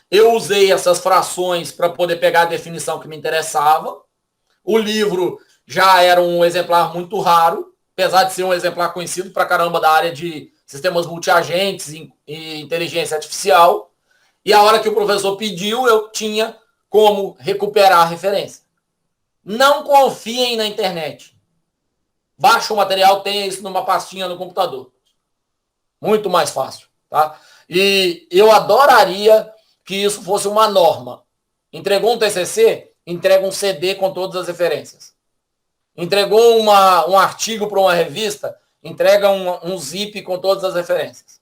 Eu usei essas frações para poder pegar a definição que me interessava. O livro já era um exemplar muito raro, apesar de ser um exemplar conhecido pra caramba da área de sistemas multiagentes e inteligência artificial. E a hora que o professor pediu, eu tinha como recuperar a referência. Não confiem na internet. Baixa o material, tenha isso numa pastinha no computador. Muito mais fácil, tá? E eu adoraria que isso fosse uma norma. Entregou um TCC? Entrega um CD com todas as referências. Entregou um artigo para uma revista? Entrega um zip com todas as referências.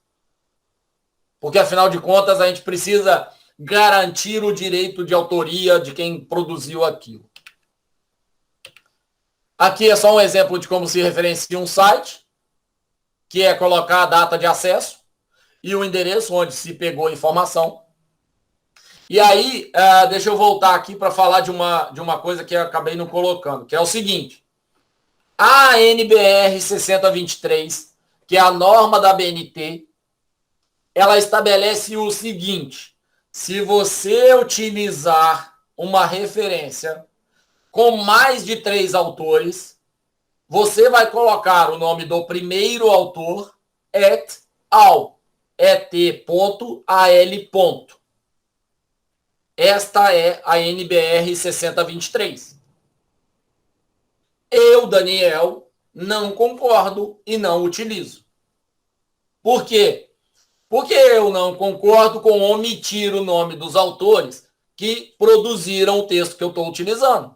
Porque, afinal de contas, a gente precisa garantir o direito de autoria de quem produziu aquilo. Aqui é só um exemplo de como se referencia um site, que é colocar a data de acesso e o endereço onde se pegou a informação. E aí, deixa eu voltar aqui para falar de uma coisa que eu acabei não colocando, que é o seguinte. A NBR 6023, que é a norma da BNT, ela estabelece o seguinte: se você utilizar uma referência com mais de 3 autores, você vai colocar o nome do primeiro autor et al. et.al. Esta é a NBR 6023. Eu, Daniel, não concordo e não utilizo. Por quê? Porque eu não concordo com omitir o nome dos autores que produziram o texto que eu estou utilizando.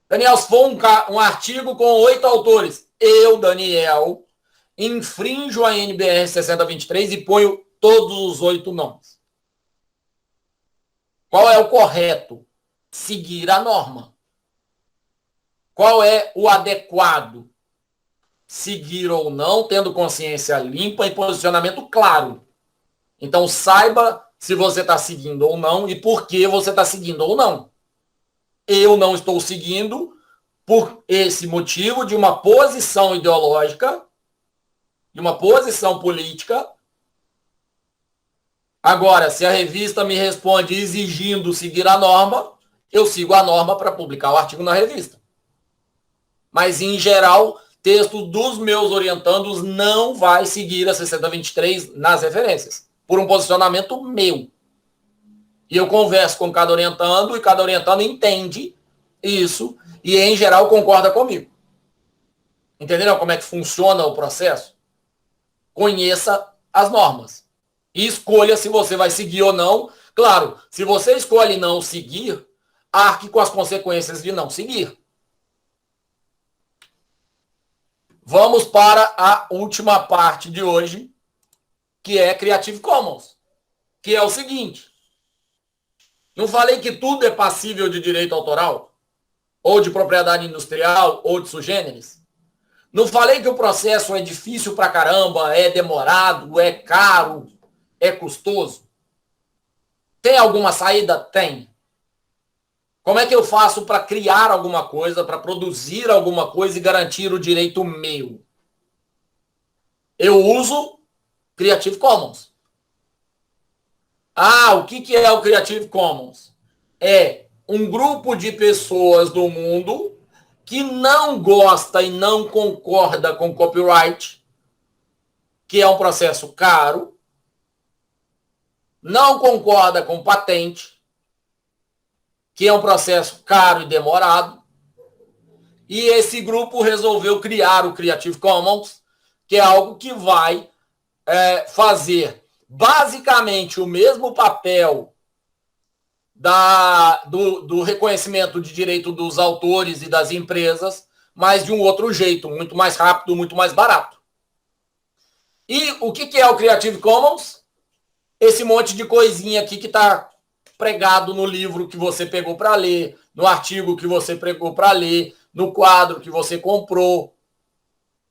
Daniel, se for um artigo com 8 autores, eu, Daniel, infrinjo a NBR 6023 e ponho todos os 8 nomes. Qual é o correto? Seguir a norma. Qual é o adequado? Seguir ou não, tendo consciência limpa e posicionamento claro. Então, saiba se você está seguindo ou não e por que você está seguindo ou não. Eu não estou seguindo por esse motivo de uma posição ideológica, de uma posição política. Agora, se a revista me responde exigindo seguir a norma, eu sigo a norma para publicar o artigo na revista. Mas, em geral, texto dos meus orientandos não vai seguir a 6023 nas referências, por um posicionamento meu. E eu converso com cada orientando e cada orientando entende isso e, em geral, concorda comigo. Entenderam como é que funciona o processo? Conheça as normas e escolha se você vai seguir ou não. Claro, se você escolhe não seguir, arque com as consequências de não seguir. Vamos para a última parte de hoje, que é Creative Commons, que é o seguinte. Não falei que tudo é passível de direito autoral? Ou de propriedade industrial, ou de sugêneres? Não falei que o processo é difícil pra caramba, é demorado, é caro, é custoso? Tem alguma saída? Tem. Como é que eu faço para criar alguma coisa, para produzir alguma coisa e garantir o direito meu? Eu uso Creative Commons. Ah, o que é o Creative Commons? É um grupo de pessoas do mundo que não gosta e não concorda com copyright, que é um processo caro, não concorda com patente, que é um processo caro e demorado, e esse grupo resolveu criar o Creative Commons, que é algo que vai fazer basicamente o mesmo papel do reconhecimento de direito dos autores e das empresas, mas de um outro jeito, muito mais rápido, muito mais barato. E o que é o Creative Commons? Esse monte de coisinha aqui que está pregado no livro que você pegou para ler, no artigo que você pegou para ler, no quadro que você comprou,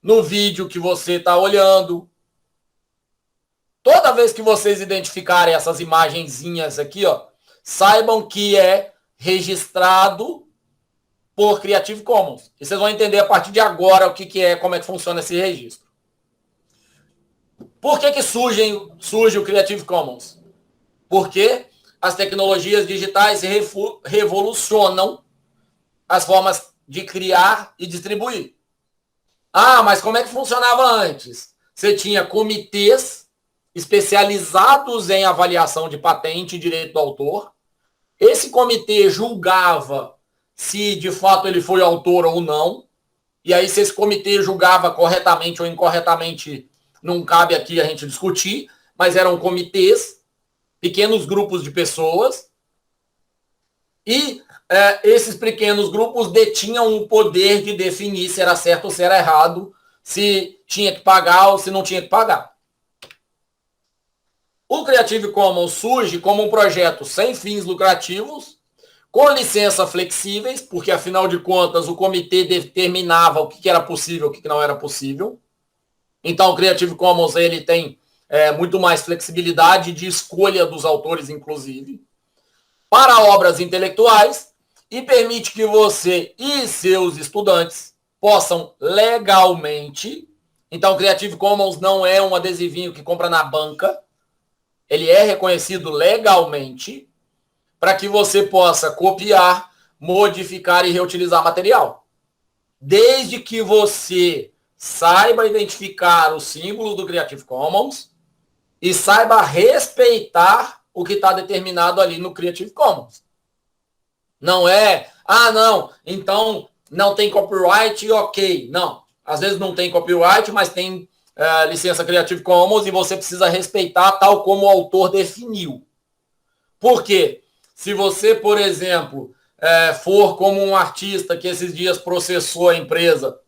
no vídeo que você está olhando. Toda vez que vocês identificarem essas imagenzinhas aqui, ó, saibam que é registrado por Creative Commons. E vocês vão entender a partir de agora o que é, como é que funciona esse registro. Por que surge o Creative Commons? Porque as tecnologias digitais revolucionam as formas de criar e distribuir. Ah, mas como é que funcionava antes? Você tinha comitês especializados em avaliação de patente e direito do autor. Esse comitê julgava se de fato ele foi autor ou não. E aí, se esse comitê julgava corretamente ou incorretamente, não cabe aqui a gente discutir, mas eram comitês, pequenos grupos de pessoas, e esses pequenos grupos detinham o poder de definir se era certo ou se era errado, se tinha que pagar ou se não tinha que pagar. O Creative Commons surge como um projeto sem fins lucrativos, com licença flexíveis, porque afinal de contas o comitê determinava o que era possível e o que não era possível. Então o Creative Commons ele tem muito mais flexibilidade de escolha dos autores, inclusive, para obras intelectuais, e permite que você e seus estudantes possam legalmente. Então o Creative Commons não é um adesivinho que compra na banca, ele é reconhecido legalmente para que você possa copiar, modificar e reutilizar material. Desde que você saiba identificar os símbolos do Creative Commons e saiba respeitar o que está determinado ali no Creative Commons. Não é, não, então não tem copyright, ok. Não. às vezes não tem copyright, mas tem licença Creative Commons e você precisa respeitar tal como o autor definiu. Por quê? Se você, por exemplo, for como um artista que esses dias processou a empresa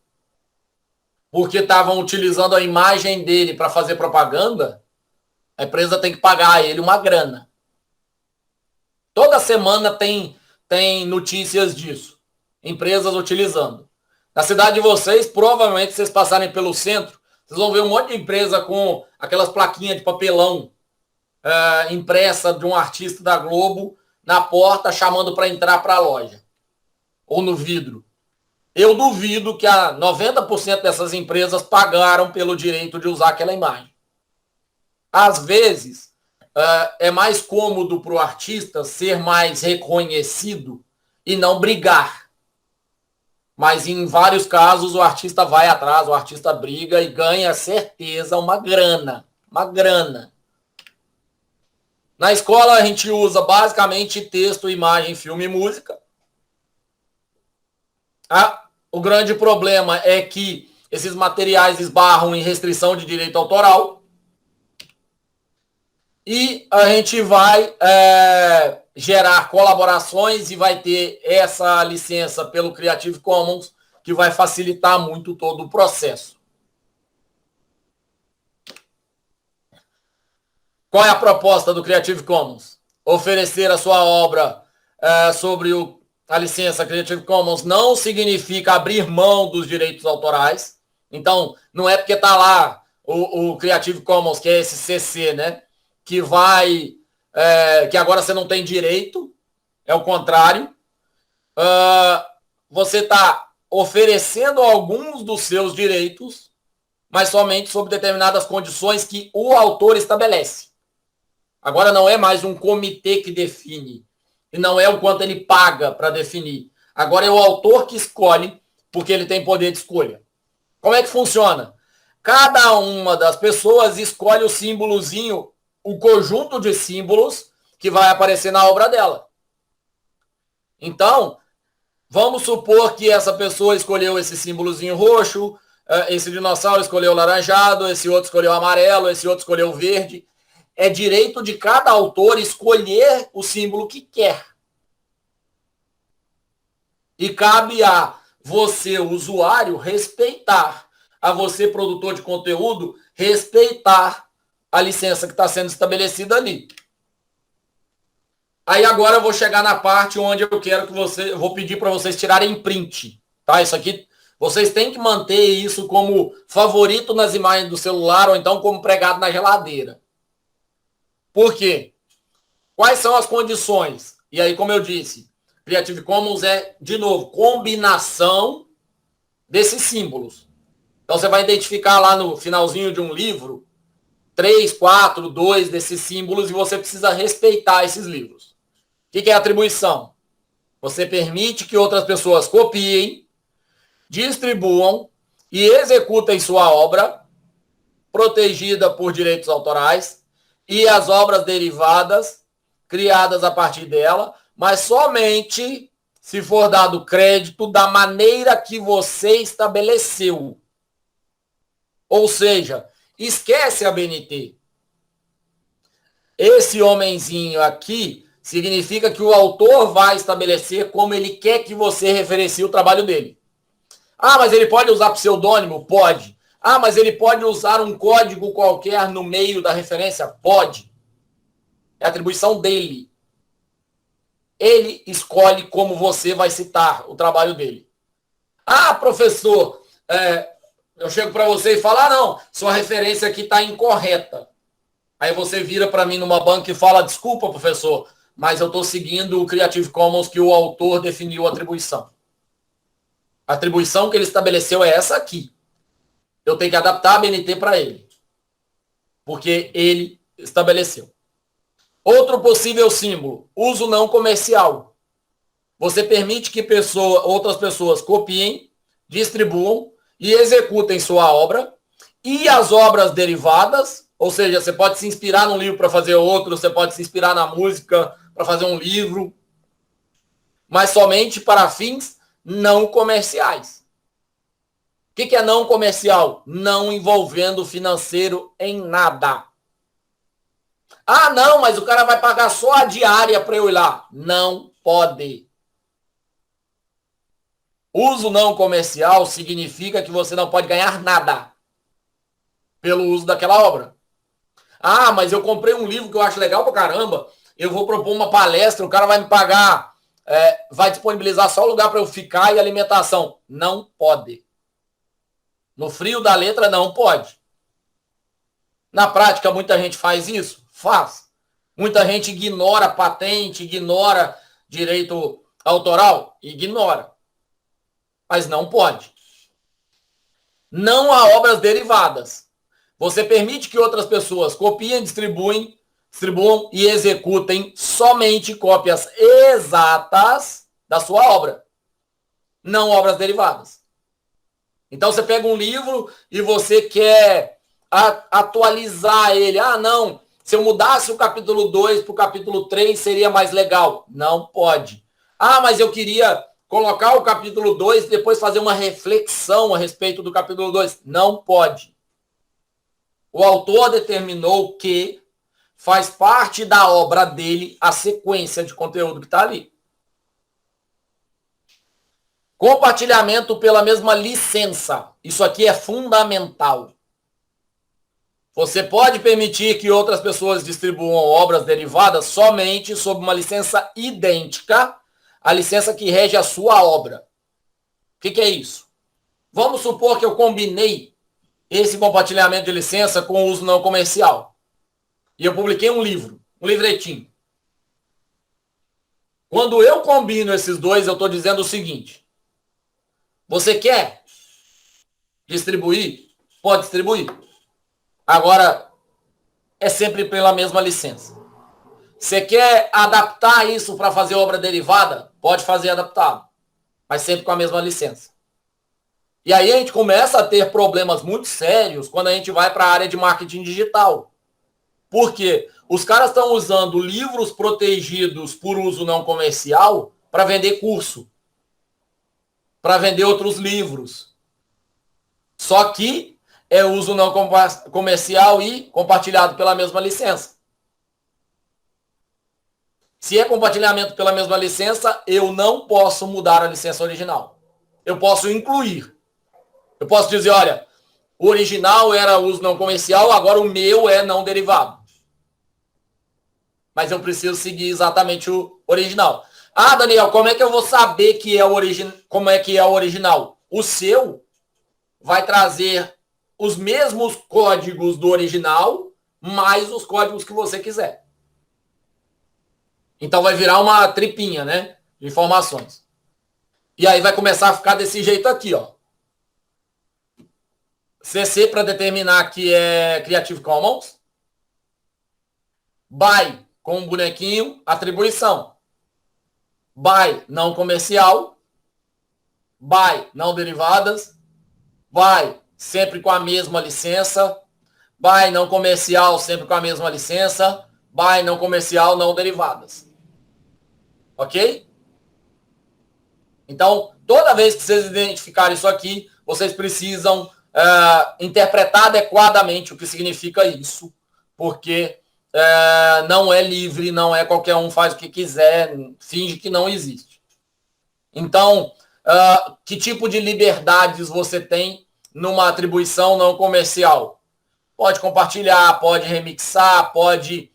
porque estavam utilizando a imagem dele para fazer propaganda, a empresa tem que pagar a ele uma grana. Toda semana tem notícias disso. Empresas utilizando. Na cidade de vocês, provavelmente, vocês passarem pelo centro, vocês vão ver um monte de empresa com aquelas plaquinhas de papelão impressa de um artista da Globo na porta, chamando para entrar para a loja. Ou no vidro. Eu duvido que 90% dessas empresas pagaram pelo direito de usar aquela imagem. Às vezes, é mais cômodo para o artista ser mais reconhecido e não brigar. Mas em vários casos o artista vai atrás, o artista briga e ganha certeza uma grana. Uma grana. Na escola a gente usa basicamente texto, imagem, filme e música. O grande problema é que esses materiais esbarram em restrição de direito autoral. E a gente vai gerar colaborações e vai ter essa licença pelo Creative Commons, que vai facilitar muito todo o processo. Qual é a proposta do Creative Commons? Oferecer a sua obra sobre a licença Creative Commons não significa abrir mão dos direitos autorais. Então, não é porque está lá o Creative Commons, que é esse CC, né? Que que agora você não tem direito, é o contrário. Você está oferecendo alguns dos seus direitos, mas somente sob determinadas condições que o autor estabelece. Agora não é mais um comitê que define, e não é o quanto ele paga para definir. Agora é o autor que escolhe, porque ele tem poder de escolha. Como é que funciona? Cada uma das pessoas escolhe o símbolozinho, o conjunto de símbolos que vai aparecer na obra dela. Então, vamos supor que essa pessoa escolheu esse símbolozinho roxo, esse dinossauro escolheu laranjado, esse outro escolheu amarelo, esse outro escolheu verde. É direito de cada autor escolher o símbolo que quer. E cabe a você, usuário, respeitar. A você, produtor de conteúdo, respeitar a licença que está sendo estabelecida ali. Aí agora eu vou chegar na parte onde eu quero que eu vou pedir para vocês tirarem print. Tá? Isso aqui, vocês têm que manter isso como favorito nas imagens do celular ou então como pregado na geladeira. Por quê? Quais são as condições? E aí, como eu disse, Creative Commons é, de novo, combinação desses símbolos. Então, você vai identificar lá no finalzinho de um livro 3, 4, 2 desses símbolos e você precisa respeitar esses livros. O que é atribuição? Você permite que outras pessoas copiem, distribuam e executem sua obra protegida por direitos autorais e as obras derivadas criadas a partir dela, mas somente se for dado crédito da maneira que você estabeleceu. Ou seja, esquece a BNT. Esse homenzinho aqui significa que o autor vai estabelecer como ele quer que você referencie o trabalho dele. Ah, mas ele pode usar pseudônimo? Pode. Ah, mas ele pode usar um código qualquer no meio da referência? Pode. É a atribuição dele. Ele escolhe como você vai citar o trabalho dele. Ah, professor, eu chego para você e falo, não, sua referência aqui está incorreta. Aí você vira para mim numa banca e fala, desculpa, professor, mas eu estou seguindo o Creative Commons que o autor definiu a atribuição. A atribuição que ele estabeleceu é essa aqui. Eu tenho que adaptar a BNT para ele. Porque ele estabeleceu. Outro possível símbolo, uso não comercial. Você permite que outras pessoas copiem, distribuam e executem sua obra. E as obras derivadas, ou seja, você pode se inspirar num livro para fazer outro, você pode se inspirar na música para fazer um livro, mas somente para fins não comerciais. que é não comercial? Não envolvendo financeiro em nada. Ah, não, mas o cara vai pagar só a diária para eu ir lá. Não pode. Uso não comercial significa que você não pode ganhar nada pelo uso daquela obra. Ah, mas eu comprei um livro que eu acho legal pra caramba, eu vou propor uma palestra, o cara vai me pagar, vai disponibilizar só o lugar para eu ficar e alimentação. Não pode. No frio da letra, não pode. Na prática, muita gente faz isso? Faz. Muita gente ignora patente, ignora direito autoral? Ignora. Mas não pode. Não há obras derivadas. Você permite que outras pessoas copiem, distribuam e executem somente cópias exatas da sua obra, não obras derivadas. Então você pega um livro e você quer atualizar ele. Ah, não, se eu mudasse o capítulo 2 para o capítulo 3 seria mais legal. Não pode. Ah, mas eu queria colocar o capítulo 2 e depois fazer uma reflexão a respeito do capítulo 2. Não pode. O autor determinou que faz parte da obra dele a sequência de conteúdo que está ali. Compartilhamento pela mesma licença. Isso aqui é fundamental. Você pode permitir que outras pessoas distribuam obras derivadas somente sob uma licença idêntica à licença que rege a sua obra. O que é isso? Vamos supor que eu combinei esse compartilhamento de licença com o uso não comercial. E eu publiquei um livro, um livretinho. Quando eu combino esses dois, eu estou dizendo o seguinte: você quer distribuir? Pode distribuir. Agora, é sempre pela mesma licença. Você quer adaptar isso para fazer obra derivada? Pode fazer adaptado, mas sempre com a mesma licença. E aí a gente começa a ter problemas muito sérios quando a gente vai para a área de marketing digital. Por quê? Os caras estão usando livros protegidos por uso não comercial para vender curso, para vender outros livros. Só que é uso não comercial e compartilhado pela mesma licença. Se é compartilhamento pela mesma licença, eu não posso mudar a licença original. Eu posso incluir. Eu posso dizer, olha, o original era uso não comercial, agora o meu é não derivado. Mas eu preciso seguir exatamente o original. Ah, Daniel, como é que eu vou saber que é como é que é o original? O seu vai trazer os mesmos códigos do original, mais os códigos que você quiser. Então vai virar uma tripinha, né? De informações. E aí vai começar a ficar desse jeito aqui, ó. CC para determinar que é Creative Commons. BY com um bonequinho, atribuição. BY não comercial. BY não derivadas. BY sempre com a mesma licença. BY não comercial, sempre com a mesma licença. BY não comercial, não derivadas. Ok? Então, toda vez que vocês identificarem isso aqui, vocês precisam interpretar adequadamente o que significa isso, porque não é livre, não é qualquer um faz o que quiser, finge que não existe. Então, que tipo de liberdades você tem numa atribuição não comercial? Pode compartilhar, pode remixar, pode,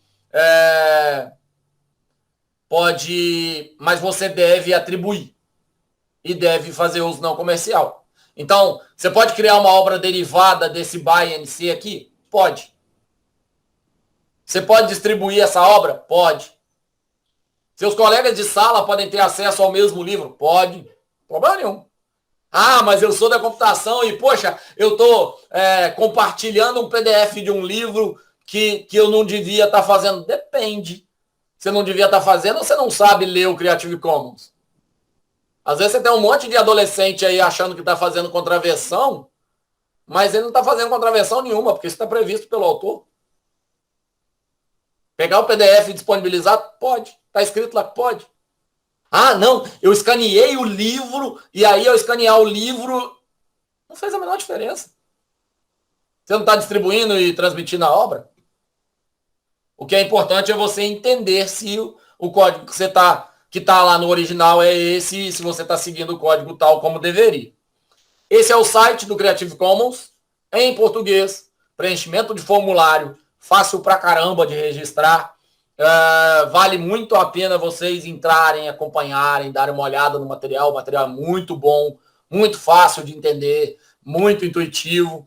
mas você deve atribuir e deve fazer uso não comercial. Então, você pode criar uma obra derivada desse BY-NC aqui? Pode. Você pode distribuir essa obra? Pode. Seus colegas de sala podem ter acesso ao mesmo livro? Pode. Problema nenhum. Ah, mas eu sou da computação e, poxa, eu estou compartilhando um PDF de um livro que eu não devia estar fazendo. Depende. Você não devia estar fazendo ou você não sabe ler o Creative Commons? Às vezes você tem um monte de adolescente aí achando que está fazendo contravenção, mas ele não está fazendo contravenção nenhuma, porque isso está previsto pelo autor. Pegar o PDF e disponibilizar? Pode. Está escrito lá que pode. Ah, não, eu escaneei o livro, e aí ao escanear o livro, Não fez a menor diferença. Você não está distribuindo e transmitindo a obra? O que é importante é você entender se o código que você que está lá no original é esse, e se você está seguindo o código tal como deveria. Esse é o site do Creative Commons, em português, preenchimento de formulário, fácil pra caramba de registrar. Vale muito a pena vocês entrarem, acompanharem, darem uma olhada no material. O material é muito bom, muito fácil de entender, muito intuitivo.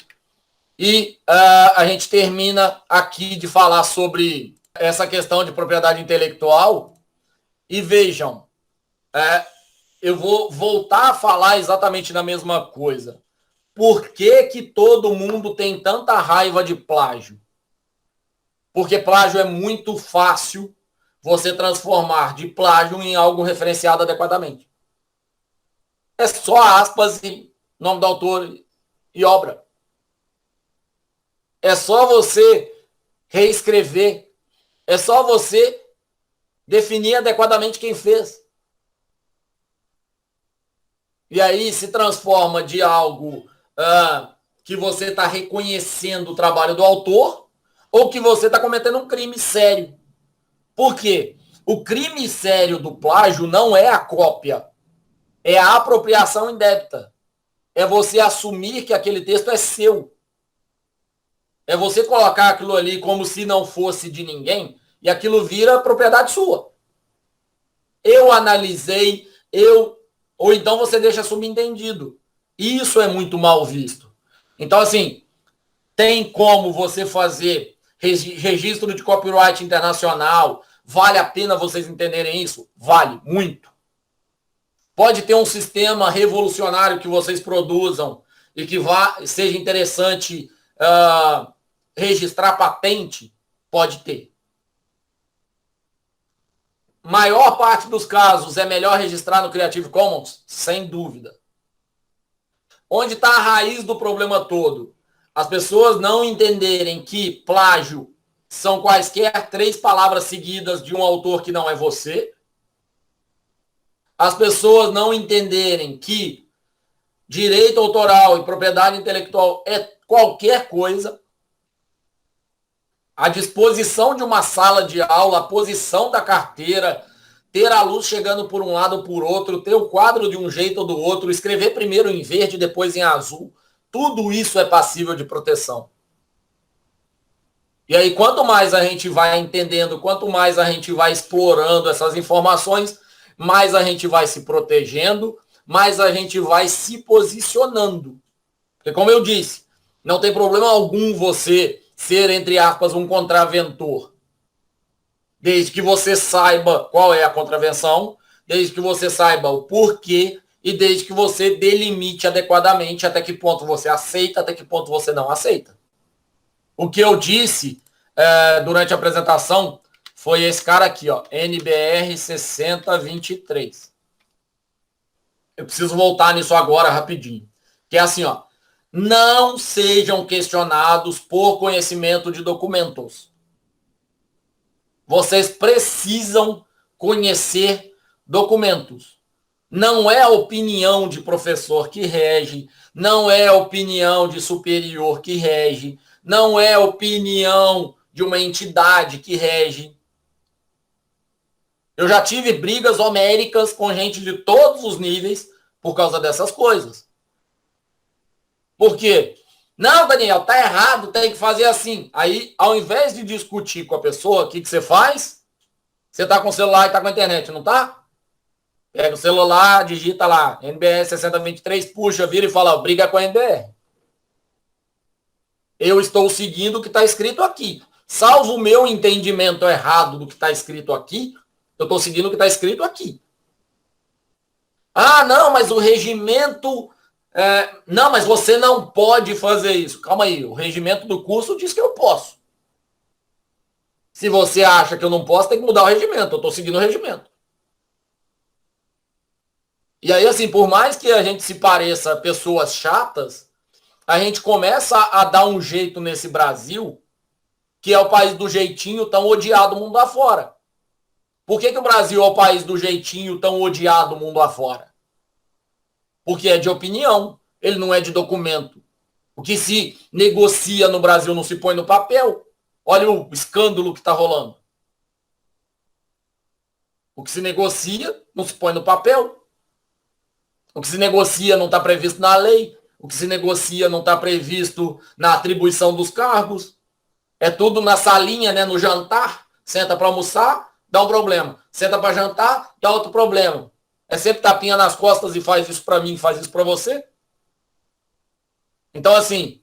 E a gente termina aqui de falar sobre essa questão de propriedade intelectual. E vejam, eu vou voltar a falar exatamente na mesma coisa. Por que todo mundo tem tanta raiva de plágio? Porque plágio é muito fácil você transformar de plágio em algo referenciado adequadamente. É só aspas e nome do autor e obra. É só você reescrever. É só você definir adequadamente quem fez. E aí se transforma de algo que você está reconhecendo o trabalho do autor ou que você está cometendo um crime sério. Por quê? O crime sério do plágio não é a cópia, é a apropriação indébita. É você assumir que aquele texto é seu. É você colocar aquilo ali como se não fosse de ninguém e aquilo vira propriedade sua. Eu analisei, ou então você deixa subentendido. Isso é muito mal visto. Então, assim, tem como você fazer registro de copyright internacional. Vale a pena vocês entenderem isso? Vale, muito. Pode ter um sistema revolucionário que vocês produzam e que seja interessante registrar patente? Pode ter. Maior parte dos casos é melhor registrar no Creative Commons? Sem dúvida. Onde está a raiz do problema todo? As pessoas não entenderem que plágio são quaisquer 3 palavras seguidas de um autor que não é você. As pessoas não entenderem que direito autoral e propriedade intelectual é qualquer coisa. A disposição de uma sala de aula, a posição da carteira, ter a luz chegando por um lado ou por outro, ter o quadro de um jeito ou do outro, escrever primeiro em verde, depois em azul, tudo isso é passível de proteção. E aí, quanto mais a gente vai entendendo, quanto mais a gente vai explorando essas informações, mais a gente vai se protegendo, mais a gente vai se posicionando. Porque, como eu disse, não tem problema algum você ser, entre aspas, um contraventor. Desde que você saiba qual é a contravenção, desde que você saiba o porquê e desde que você delimite adequadamente até que ponto você aceita, até que ponto você não aceita. O que eu disse durante a apresentação foi esse cara aqui, ó, NBR 6023. Eu preciso voltar nisso agora rapidinho. Que é assim, ó, não sejam questionados por conhecimento de documentos. Vocês precisam conhecer documentos. Não é a opinião de professor que rege, não é a opinião de superior que rege, não é a opinião de uma entidade que rege. Eu já tive brigas homéricas com gente de todos os níveis por causa dessas coisas. Por quê? Não, Daniel, tá errado, tem que fazer assim. Aí, ao invés de discutir com a pessoa, o que você faz? Você tá com o celular e tá com a internet, não tá? Pega o celular, digita lá, NBR 6023, puxa, vira e fala, briga com a NBR. Eu estou seguindo o que está escrito aqui. Salvo o meu entendimento errado do que está escrito aqui, eu estou seguindo o que está escrito aqui. Ah, não, mas o regimento... não, mas você não pode fazer isso. Calma aí, o regimento do curso diz que eu posso. Se você acha que eu não posso, tem que mudar o regimento. Eu estou seguindo o regimento. E aí, assim, por mais que a gente se pareça pessoas chatas, a gente começa a dar um jeito nesse Brasil, que é o país do jeitinho tão odiado mundo afora. Por que o Brasil é o país do jeitinho tão odiado mundo afora? Porque é de opinião. ele não é de documento. O que se negocia no Brasil não se põe no papel. Olha o escândalo que está rolando. O que se negocia não se põe no papel. O que se negocia não está previsto na lei. O que se negocia não está previsto na atribuição dos cargos. É tudo na salinha, né, no jantar. Senta para almoçar, dá um problema. Senta para jantar, dá outro problema. É sempre tapinha nas costas e faz isso para mim, faz isso para você. Então, assim,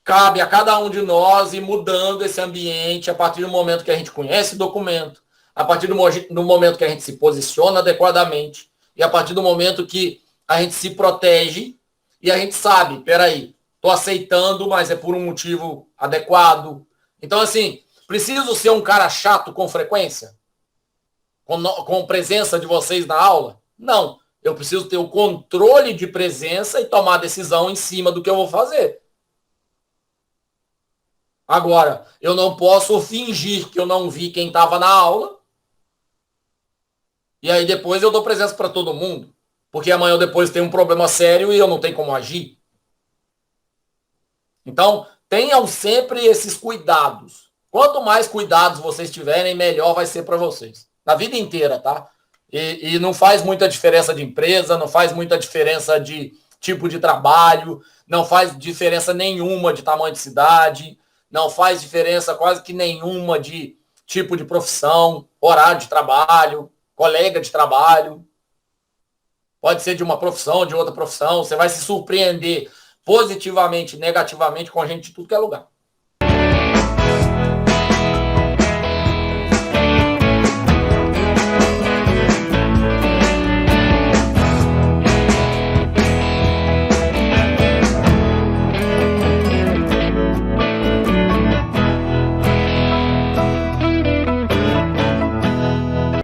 cabe a cada um de nós ir mudando esse ambiente a partir do momento que a gente conhece o documento, a partir do momento que a gente se posiciona adequadamente e a partir do momento que a gente se protege e a gente sabe, peraí, estou aceitando, mas é por um motivo adequado. Então, assim, preciso ser um cara chato com frequência? Com presença de vocês na aula? Não. Eu preciso ter o controle de presença e tomar decisão em cima do que eu vou fazer. Agora, eu não posso fingir que eu não vi quem estava na aula e aí depois eu dou presença para todo mundo, porque amanhã ou depois tem um problema sério e eu não tenho como agir. Então, tenham sempre esses cuidados. Quanto mais cuidados vocês tiverem, melhor vai ser para vocês. Na vida inteira, tá? E não faz muita diferença de empresa, não faz muita diferença de tipo de trabalho, não faz diferença nenhuma de tamanho de cidade, não faz diferença quase que nenhuma de tipo de profissão, horário de trabalho, colega de trabalho. Pode ser de uma profissão, de outra profissão. Você vai se surpreender positivamente, negativamente com a gente de tudo que é lugar.